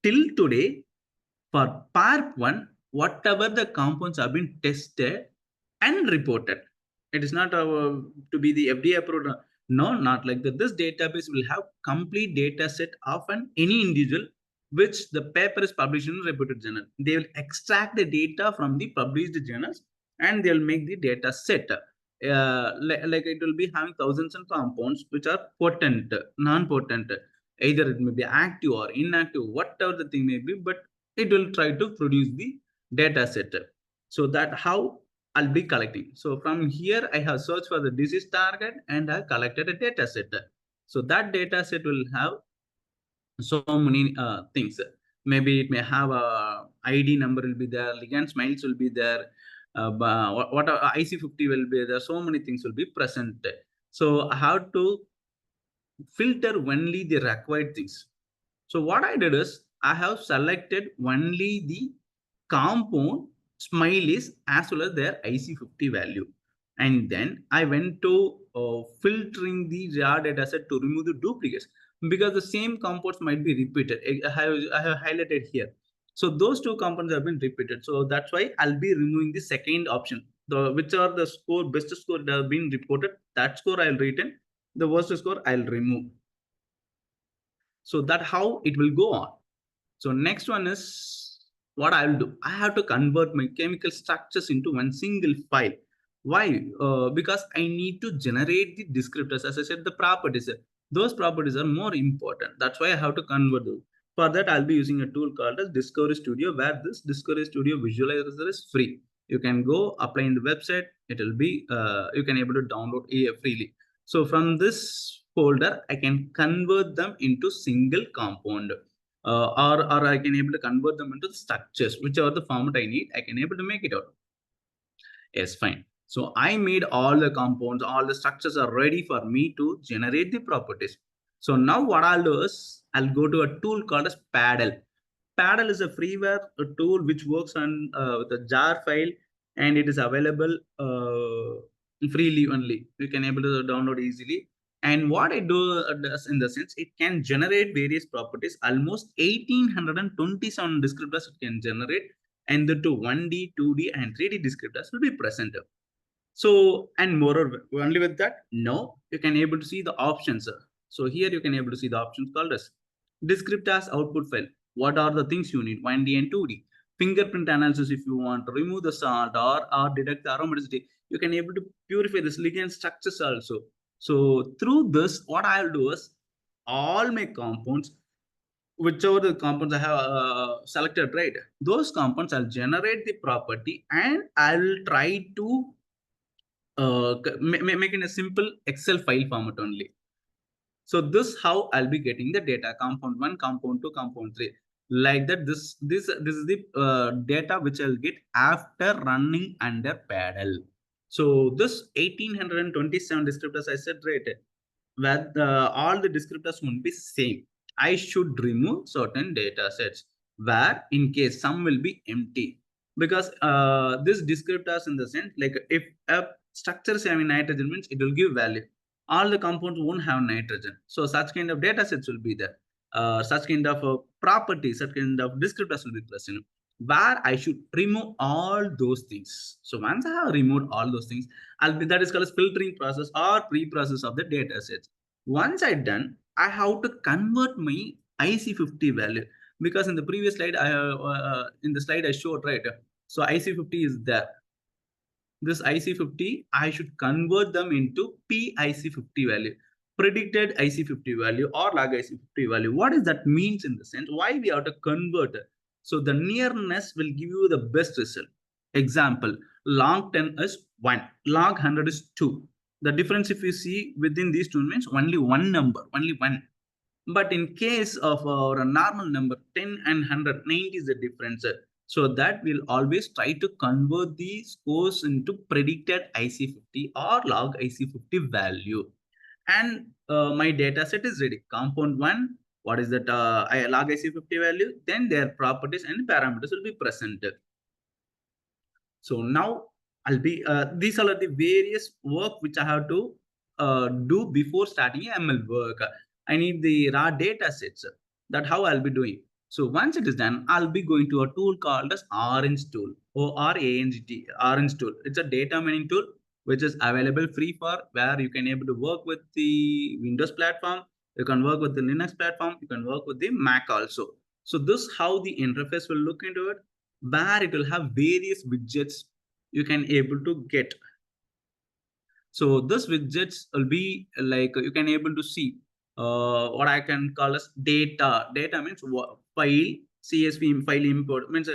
till today for PARP 1, whatever the compounds have been tested and reported. It is not to be the FDA approved. No, not like that. This database will have complete data set of any individual which the paper is published in a reputed journal. They will extract the data from the published journals and they will make the data set. Like it will be having thousands of compounds which are potent, non-potent. Either it may be active or inactive, whatever the thing may be, but it will try to produce the data set. So that how I'll be collecting. So from here, I have searched for the disease target and I have collected a data set. So that data set will have so many things. Maybe it may have a ID number will be there, ligand smiles will be there, what IC50 will be there. So many things will be present. So I have to filter only the required things. So what I did is I have selected only the compound smileys as well as their IC50 value. And then I went to filtering the raw data set to remove the duplicates because the same compounds might be repeated. I have highlighted here. So those two compounds have been repeated. So that's why I'll be removing the second option. Which are the score, best score that have been reported, that score I'll retain. The worst score I'll remove. So that how it will go on. So next one is what I'll do. I have to convert my chemical structures into one single file. Why? Because I need to generate the descriptors. As I said, the properties. Those properties are more important. That's why I have to convert those. For that, I'll be using a tool called as Discovery Studio, where this Discovery Studio visualizer is free. You can go apply in the website. It will be you can able to download freely. So from this folder, I can convert them into single compound. Or I can able to convert them into the structures, whichever the format I need, I can able to make it out. Yes, fine. So I made all the compounds, all the structures are ready for me to generate the properties. So now what I'll do is I'll go to a tool called as Paddle. Paddle is a freeware tool which works on with a jar file and it is available freely only. You can able to download easily. And what it does in the sense, it can generate various properties, almost 1827 descriptors it can generate, and the 1D, 2D, and 3D descriptors will be present. So, and moreover, only with that, no, you can able to see the options. So here you can able to see the options called as descriptors output file. What are the things you need? 1D and 2D. Fingerprint analysis if you want to remove the salt or detect the aromaticity. You can able to purify the ligand structures also. So through this, what I'll do is all my compounds, whichever the compounds I have selected, right? Those compounds I'll generate the property and I'll try to make in a simple Excel file format only. So this how I'll be getting the data: compound 1, compound 2, compound 3. Like that, this is the data which I'll get after running under Paddle. So this 1827 descriptors I said, right, where all the descriptors won't be same. I should remove certain data sets where in case some will be empty, because this descriptors in the sense, like if a structure is having nitrogen means it will give value. All the compounds won't have nitrogen. So such kind of data sets will be there. Such kind of properties, such kind of descriptors will be present, where I should remove all those things. So once I have removed all those things, that is called as filtering process or pre-process of the data sets. Once I done, I have to convert my IC50 value, because in the previous slide, in the slide I showed, right? So IC50 is there. This IC50, I should convert them into PIC50 value, predicted IC50 value or log IC50 value. What does that means in the sense? Why we have to convert it? So the nearness will give you the best result. Example, log 10 is 1, log 100 is 2. The difference if you see within these two means only one number, only one. But in case of our normal number, 10 and 100, 90 is the difference. So that we'll always try to convert the scores into predicted IC50 or log IC50 value. And my data set is ready. Compound 1, what is that log IC50 value? Then their properties and parameters will be present. So now I'll be, these are the various work which I have to do before starting ML work. I need the raw data sets. That how I'll be doing. So once it is done, I'll be going to a tool called as Orange tool, ORANGT, Orange tool. It's a data mining tool which is available free for where you can able to work with the Windows platform. You can work with the Linux platform. You can work with the Mac also. So this how the interface will look into it, where it will have various widgets you can able to get. So this widgets will be like you can able to see what I can call as data. Data means file, CSV file import means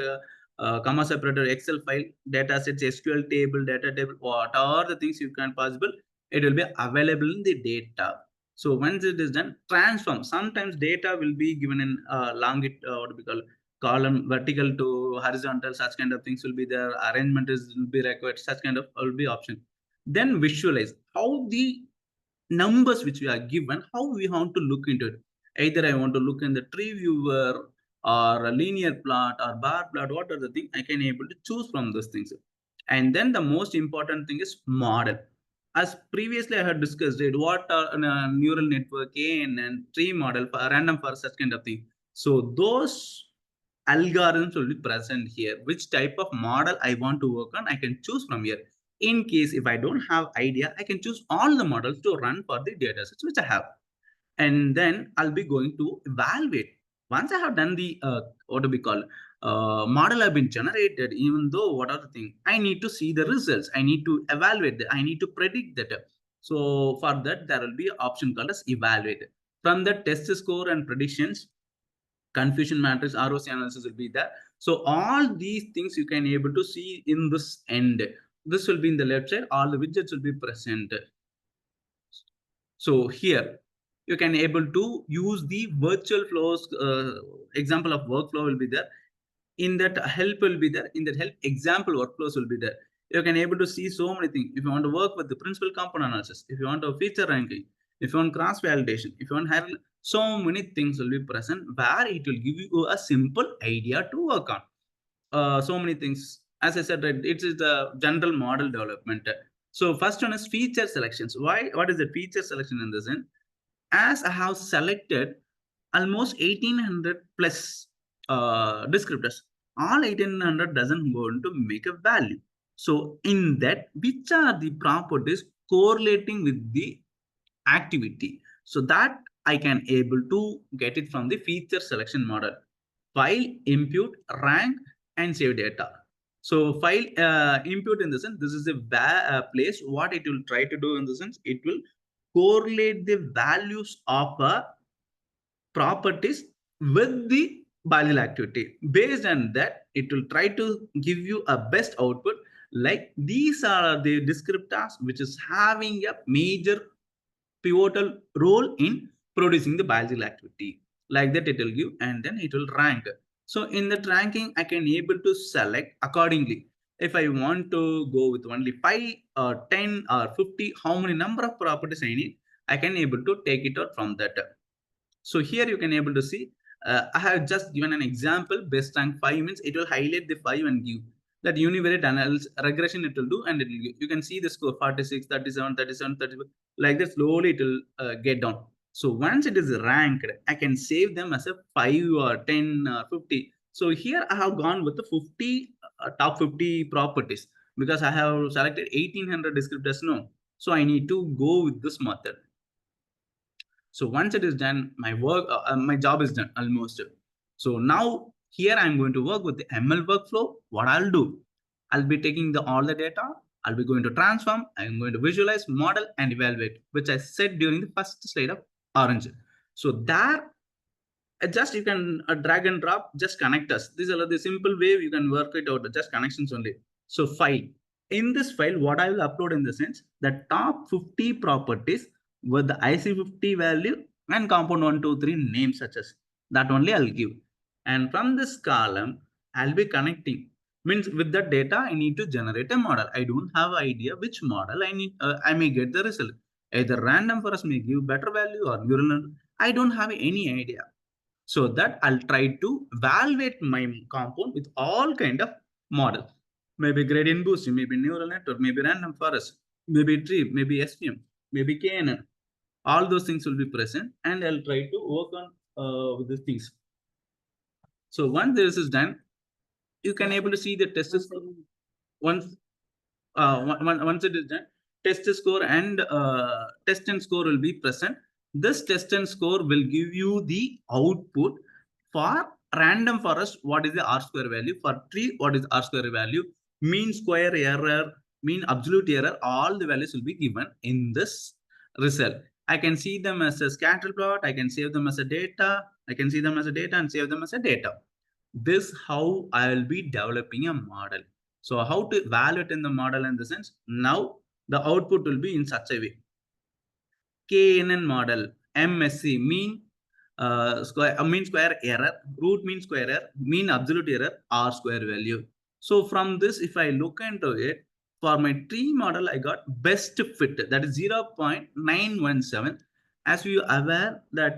comma separator, Excel file, data sets, SQL table, data table, what are the things you can possible. It will be available in the data. So once it is done, transform. Sometimes data will be given in what we call column, vertical to horizontal. Such kind of things will be there. Arrangement will be required. Such kind of will be option. Then visualize how the numbers which we are given, how we want to look into it. Either I want to look in the tree viewer or a linear plot or bar plot, what are the things I can able to choose from those things. And then the most important thing is model. As previously I had discussed it, what are neural network and tree model for random for such kind of thing. So those algorithms will be present here. Which type of model I want to work on, I can choose from here. In case if I don't have idea, I can choose all the models to run for the data sets which I have. And then I'll be going to evaluate. Once I have done the what do we call model have been generated, even though what are the thing, I need to see the results. I need to evaluate that. I need to predict that. So for that, there will be an option called as evaluate. From the test score and predictions, confusion matrix, ROC analysis will be there. So all these things you can able to see in this end. This will be in the left side. All the widgets will be present. So here you can able to use the virtual flows. Example of workflow will be there. In that help will be there. In that help example workflows will be there. You can able to see so many things. If you want to work with the principal component analysis, if you want a feature ranking, if you want cross validation, if you want have so many things will be present where it will give you a simple idea to work on. So many things. As I said, right, it is the general model development. So first one is feature selections. Why? What is the feature selection in this end? As I have selected almost 1800 plus descriptors, all 1800 doesn't going to make a value. So in that, which are the properties correlating with the activity? So that I can able to get it from the feature selection model. File, impute, rank, and save data. So file impute in the sense, this is a place what it will try to do in the sense, it will correlate the values of properties with the biological activity. Based on that, it will try to give you a best output. Like these are the descriptors which is having a major pivotal role in producing the biological activity. Like that it will give, and then it will rank. So in that ranking, I can able to select accordingly. If I want to go with only 5 or 10 or 50, how many number of properties I need, I can able to take it out from that. So here you can able to see, I have just given an example. Best rank 5 means it will highlight the 5 and give that univariate analysis regression it will do, and it will give. You can see the score 46, 37, 37, 35. Like that slowly it will get down. So once it is ranked, I can save them as a 5 or 10 or 50. So here I have gone with the 50 top 50 properties because I have selected 1800 descriptors now. So I need to go with this method. So once it is done, my job is done almost. So now here I'm going to work with the ML workflow. What I'll do, I'll be taking all the data. I'll be going to transform. I'm going to visualize, model, and evaluate, which I said during the first slide of Orange. So there, just you can drag and drop, just connect us. These are the simple way you can work it out, just connections only. So file. In this file, what I will upload in the sense, the top 50 properties with the IC50 value and compound 1, 2, 3 names such as that only I'll give. And from this column, I'll be connecting. Means with the data, I need to generate a model. I don't have idea which model I need. I may get the result. Either random forest may give better value or neural. I don't have any idea. So that I'll try to evaluate my compound with all kind of models. Maybe gradient boosting, maybe neural network, maybe random forest, maybe tree, maybe SVM. maybe KNN. All those things will be present, and I'll try to work on with these things. So once this is done, you can able to see the test score. Once it is done, test score and test and score will be present. This test and score will give you the output for random forest. What is the R square value? For tree, what is R square value? Mean square error, mean absolute error, all the values will be given in this result. I can see them as a scatter plot. I can save them as a data. I can see them as a data and save them as a data. This how I will be developing a model. So how to evaluate in the model in the sense, now the output will be in such a way. KNN model, MSC, mean square error, root mean square error, mean absolute error, R square value. So from this, if I look into it, for my tree model, I got best fit, that is 0.917. As we are aware that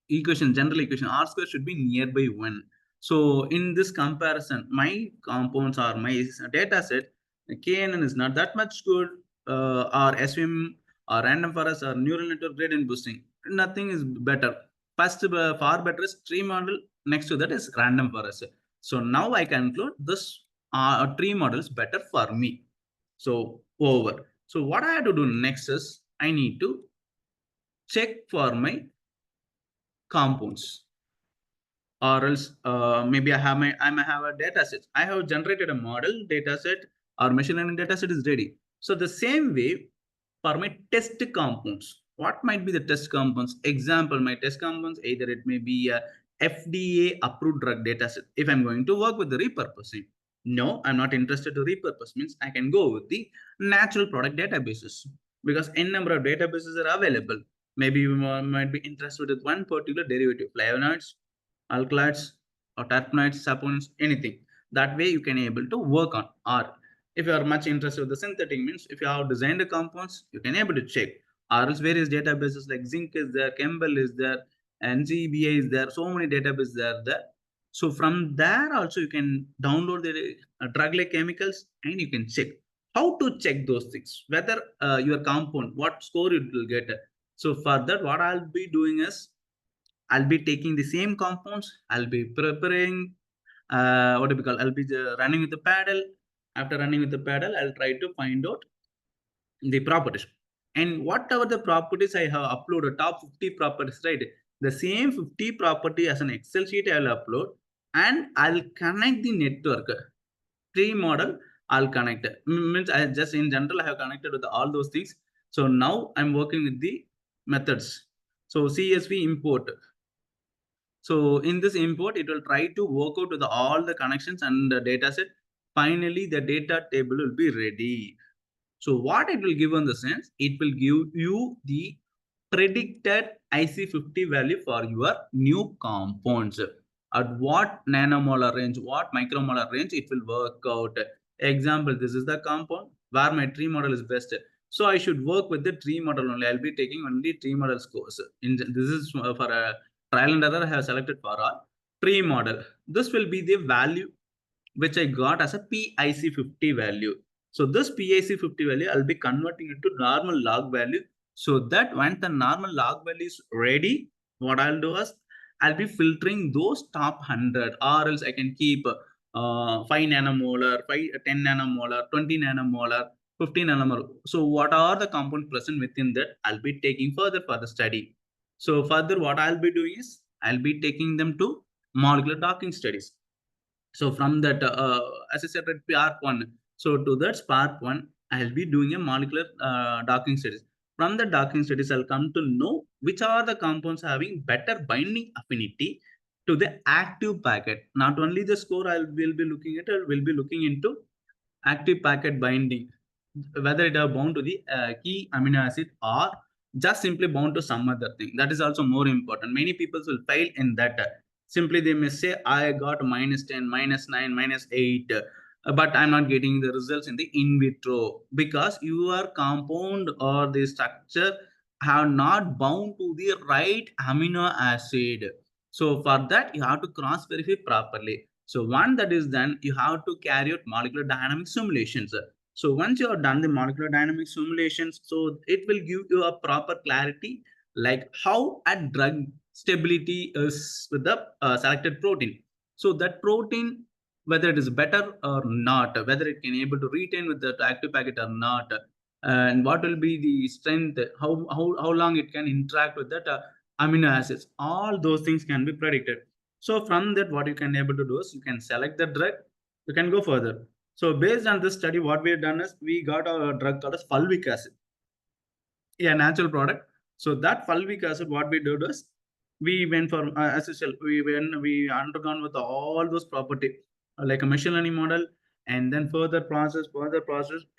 general equation, R square should be nearby 1. So in this comparison, my compounds or my data set, KNN is not that much good, or SVM or random forest or neural network gradient boosting. Nothing is better. First, far better is tree model. Next to that is random forest. So now I conclude this tree model is better for me. So over. So what I have to do next is I need to check for my compounds, or else maybe I may have a data set. I have generated a model data set or machine learning data set is ready. So the same way for my test compounds, what might be the test compounds? Example, my test compounds, either it may be a FDA approved drug data set. If I'm going to work with the repurposing, no, I'm not interested to repurpose, means I can go with the natural product databases, because n number of databases are available. Maybe you might be interested with one particular derivative, flavonoids, alkaloids, or terpenoids, saponins, anything. That way you can able to work on. Or if you are much interested with the synthetic, means if you have designed the compounds, you can able to check. Or else various databases like Zinc is there, Campbell is there, NCBA is there, so many databases are there. So from there also you can download the drug-like chemicals and you can check. How to check those things? Whether your compound, what score it will get. So for that, what I'll be doing is, I'll be taking the same compounds, I'll be preparing, what do we call, I'll be running with the paddle. After running with the paddle, I'll try to find out the properties. And whatever the properties I have uploaded, top 50 properties, right? The same 50 property as an Excel sheet I'll upload, and I'll connect the network. Tree model, I'll connect. Means I just in general I have connected with all those things. So now I'm working with the methods. So CSV import. So in this import, it will try to work out with all the connections and the data set. Finally, the data table will be ready. So what it will give in the sense, it will give you the predicted IC50 value for your new compounds. At what nanomolar range, what micromolar range it will work out. Example, this is the compound where my tree model is best. So I should work with the tree model only. I'll be taking only tree model scores. This is for a trial and error I have selected for all. Tree model. This will be the value which I got as a PIC50 value. So this PIC50 value, I'll be converting it to normal log value, so that when the normal log value is ready, what I'll do is, I'll be filtering those top 100, or else I can keep 5 nanomolar, 10 nanomolar, 20 nanomolar, 15 nanomolar. So what are the compounds present within that, I'll be taking further for the study. So further, what I'll be doing is, I'll be taking them to molecular docking studies. So from that, as I said, Spark 1. So to that Spark 1, I'll be doing a molecular docking studies. From the docking studies, I'll come to know which are the compounds having better binding affinity to the active packet. Not only the score I will be looking at, I will be looking into active packet binding, whether it are bound to the key amino acid or just simply bound to some other thing. That is also more important. Many people will fail in that. Simply they may say, I got -10, -9, -8, but I'm not getting the results in the in vitro, because your compound or the structure have not bound to the right amino acid. So for that, you have to cross verify properly. So one that is done, you have to carry out molecular dynamic simulations. So once you have done the molecular dynamic simulations, so it will give you a proper clarity like how a drug stability is with the selected protein. So that protein, whether it is better or not, whether it can able to retain with the active packet or not, and what will be the strength, how long it can interact with that amino acids. All those things can be predicted. So from that, what you can able to do is you can select the drug, you can go further. So based on this study, what we have done is we got a drug called as fulvic acid, a natural product. So that fulvic acid, what we did is we went for as usual, we undergone with all those property like a machine learning model, and then further process,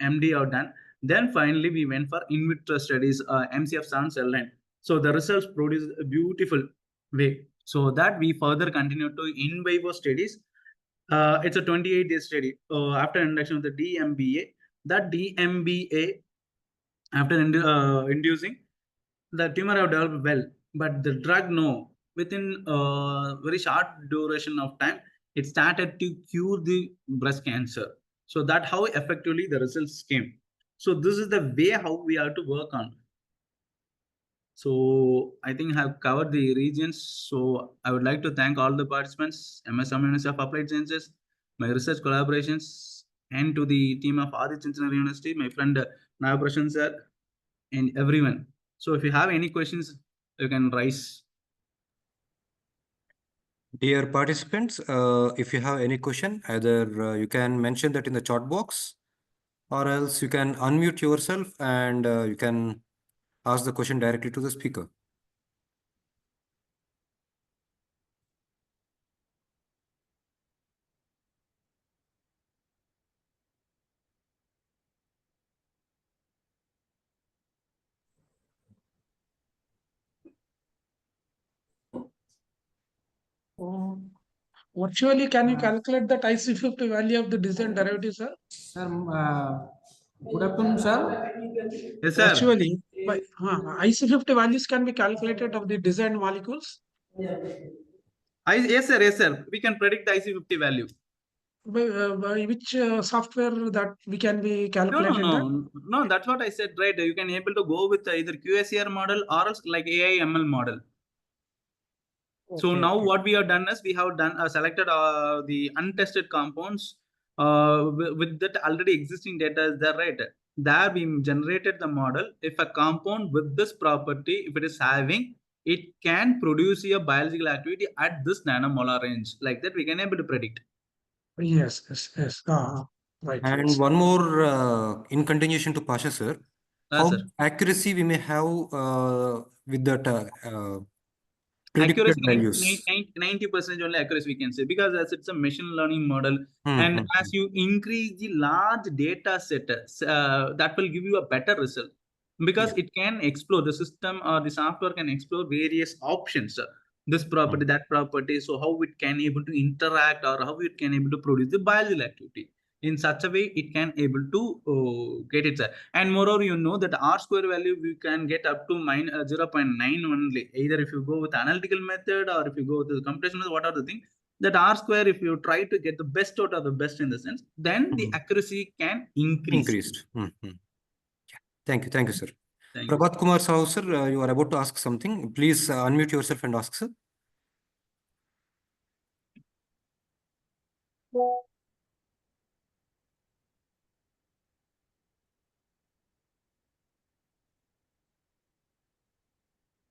MD are done. Then finally we went for in vitro studies, MCF7 cell line. So the results produced a beautiful way. So that we further continue to in vivo studies. It's a 28-day study after induction of the DMBA. That DMBA, after inducing, the tumor have developed well, but the drug, no. Within very short duration of time, it started to cure the breast cancer. So that how effectively the results came. So this is the way how we have to work on. So I think I have covered the regions. So I would like to thank all the participants, MSM University of Applied Sciences, my research collaborations, and to the team of Aditya Engineering University, my friend Navaprashan sir, and everyone. So if you have any questions, you can raise. Dear participants, if you have any question, either you can mention that in the chat box, or else you can unmute yourself and you can ask the question directly to the speaker. Virtually, can you calculate that IC50 value of the design derivative, sir? Sir, good afternoon, sir. Yes, sir. Virtually, by IC50 values can be calculated of the designed molecules. Yes, sir. Yes, sir. We can predict the IC50 value. By which software that we can be No, calculated that? no. That's what I said, right? You can able to go with either QSER model or else like AI ML model. So Okay, now okay. what we have done is we have done selected the untested compounds with that already existing data is there, right? There we generated the model. If a compound with this property, if it is having, it can produce a biological activity at this nanomolar range. Like that, we can able to predict. Yes, yes, yes. Right. And Yes. one more in continuation to Pasha sir, how Sir. accuracy we may have with that Accuracy predicted values. 90% only accuracy we can say, because as it's a machine learning model, and as you increase the large data set, that will give you a better result, because it can explore, the system or the software can explore various options, this property, that property, so how it can able to interact or how it can able to produce the biological activity. In such a way, it can able to get it. And moreover, you know that R square value we can get up to 0.9 only. Either if you go with analytical method or if you go with the computation method, what are the things? That R square, if you try to get the best out of the best in the sense, then the accuracy can increase. Increased. Thank you, sir. Thank you. Prabhat Kumar Sahu sir, you are about to ask something. Please unmute yourself and ask, sir.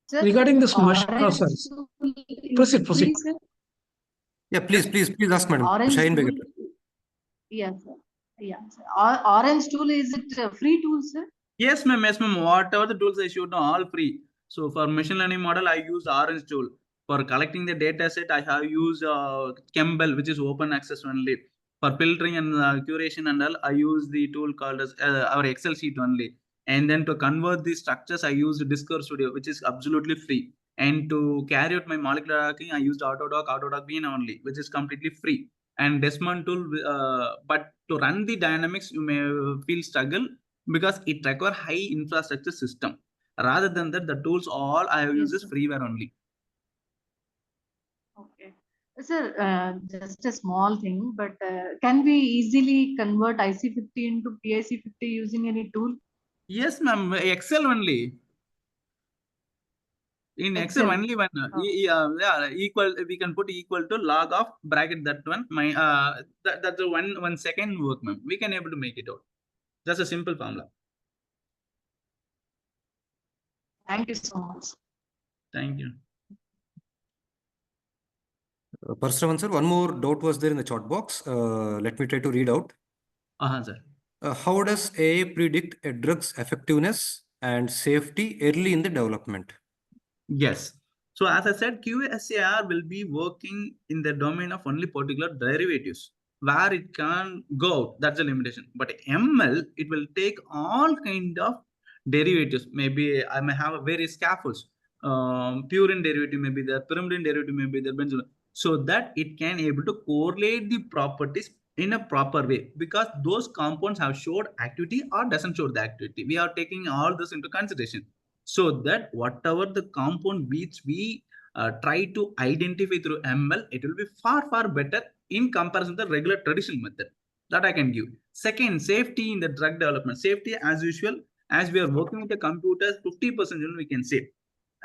Sir, Regarding this machine orange process, tool proceed. free, sir? Yeah, please ask, madam. Orange Shaheen tool. Begum. Yes, sir. Yeah, sir. Orange tool, is it a free tool, sir? Yes, ma'am. Yes, ma'am. Whatever the tools I showed, all free. So for machine learning model, I use Orange tool. For collecting the data set, I have used Campbell, which is open access only. For filtering and curation and all, I use the tool called as our Excel sheet only. And then to convert these structures, I used Discover Studio, which is absolutely free. And to carry out my molecular hacking, I used Autodoc Bean only, which is completely free. And Desmond tool, but to run the dynamics, you may feel struggle, because it require high infrastructure system. Rather than that, the tools all I have used is freeware only. Okay. Sir, just a small thing, but can we easily convert IC50 into PIC50 using any tool? Yes, ma'am. Excel only. In Excel Excel. only when yeah, equal, we can put equal to log of bracket that one. That's the one second work, ma'am. We can able to make it out. Just a simple formula. Thank you so much. Thank you. Parshravan sir, one more doubt was there in the chat box. Let me try to read out. Sir. How does AI predict a drug's effectiveness and safety early in the development? Yes. So as I said, QSAR will be working in the domain of only particular derivatives where it can go out. That's the limitation. But ML, it will take all kind of derivatives. Maybe I may have various scaffolds. Purine derivative may be there, pyrimidine derivative may be there, benzoyl. So that it can able to correlate the properties in a proper way, because those compounds have showed activity or doesn't show the activity. We are taking all this into consideration, so that whatever the compound which we try to identify through ML, it will be far better in comparison to the regular traditional method that I can give. Second, safety in the drug development. Safety, as usual, as we are working with the computers, 50% we can say.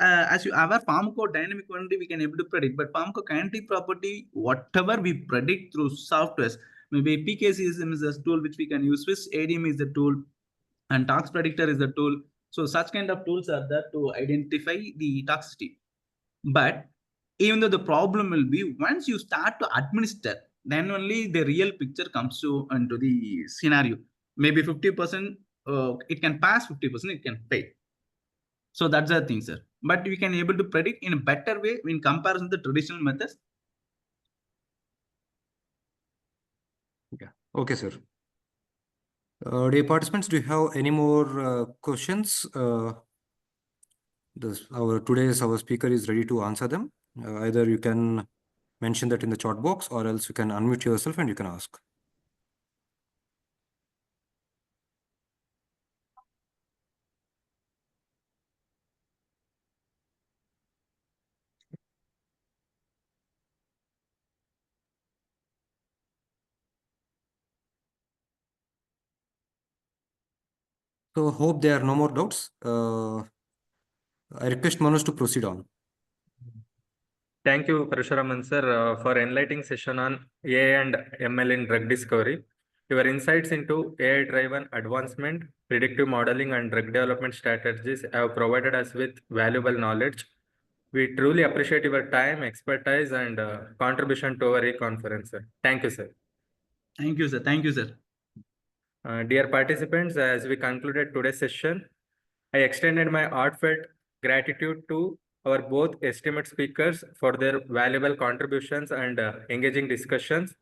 As you have a pharmacodynamic only we can able to predict, but pharmacokinetic property, whatever we predict through softwares, maybe PKCSM is a tool which we can use, Swiss ADM is the tool, and tox predictor is the tool. So such kind of tools are there to identify the toxicity. But even though the problem will be once you start to administer, then only the real picture comes to into the scenario. Maybe 50% it can pass, 50% it can fail. So that's the thing, sir. But we can able to predict in a better way in comparison to the traditional methods. Yeah. Okay, sir. Dear participants, do you have any more questions? Our speaker is ready to answer them. Either you can mention that in the chat box, or else you can unmute yourself and you can ask. So hope there are no more doubts. I request Manoj to proceed on. Thank you, Parashuraman sir, for enlightening session on AI and ML in drug discovery. Your insights into AI-driven advancement, predictive modeling, and drug development strategies have provided us with valuable knowledge. We truly appreciate your time, expertise, and contribution to our e-conference, sir. Thank you, sir. Thank you, sir. Thank you, sir. Dear participants, as we concluded today's session, I extended my heartfelt gratitude to our both esteemed speakers for their valuable contributions and engaging discussions.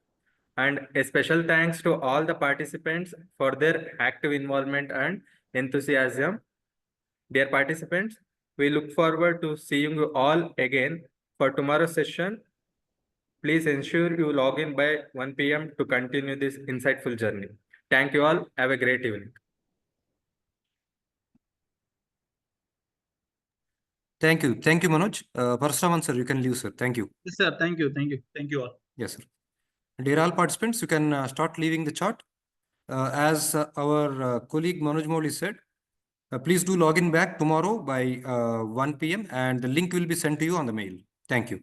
And a special thanks to all the participants for their active involvement and enthusiasm. Dear participants, we look forward to seeing you all again for tomorrow's session. Please ensure you log in by 1 p.m. to continue this insightful journey. Thank you all. Have a great evening. Thank you. Thank you, Manoj. Parshravan sir, you can leave, sir. Thank you. Yes, sir. Thank you. Thank you. Thank you all. Yes, sir. Dear all participants, you can start leaving the chat. As our colleague Manoj Moli said, please do log in back tomorrow by 1 p.m. and the link will be sent to you on the mail. Thank you.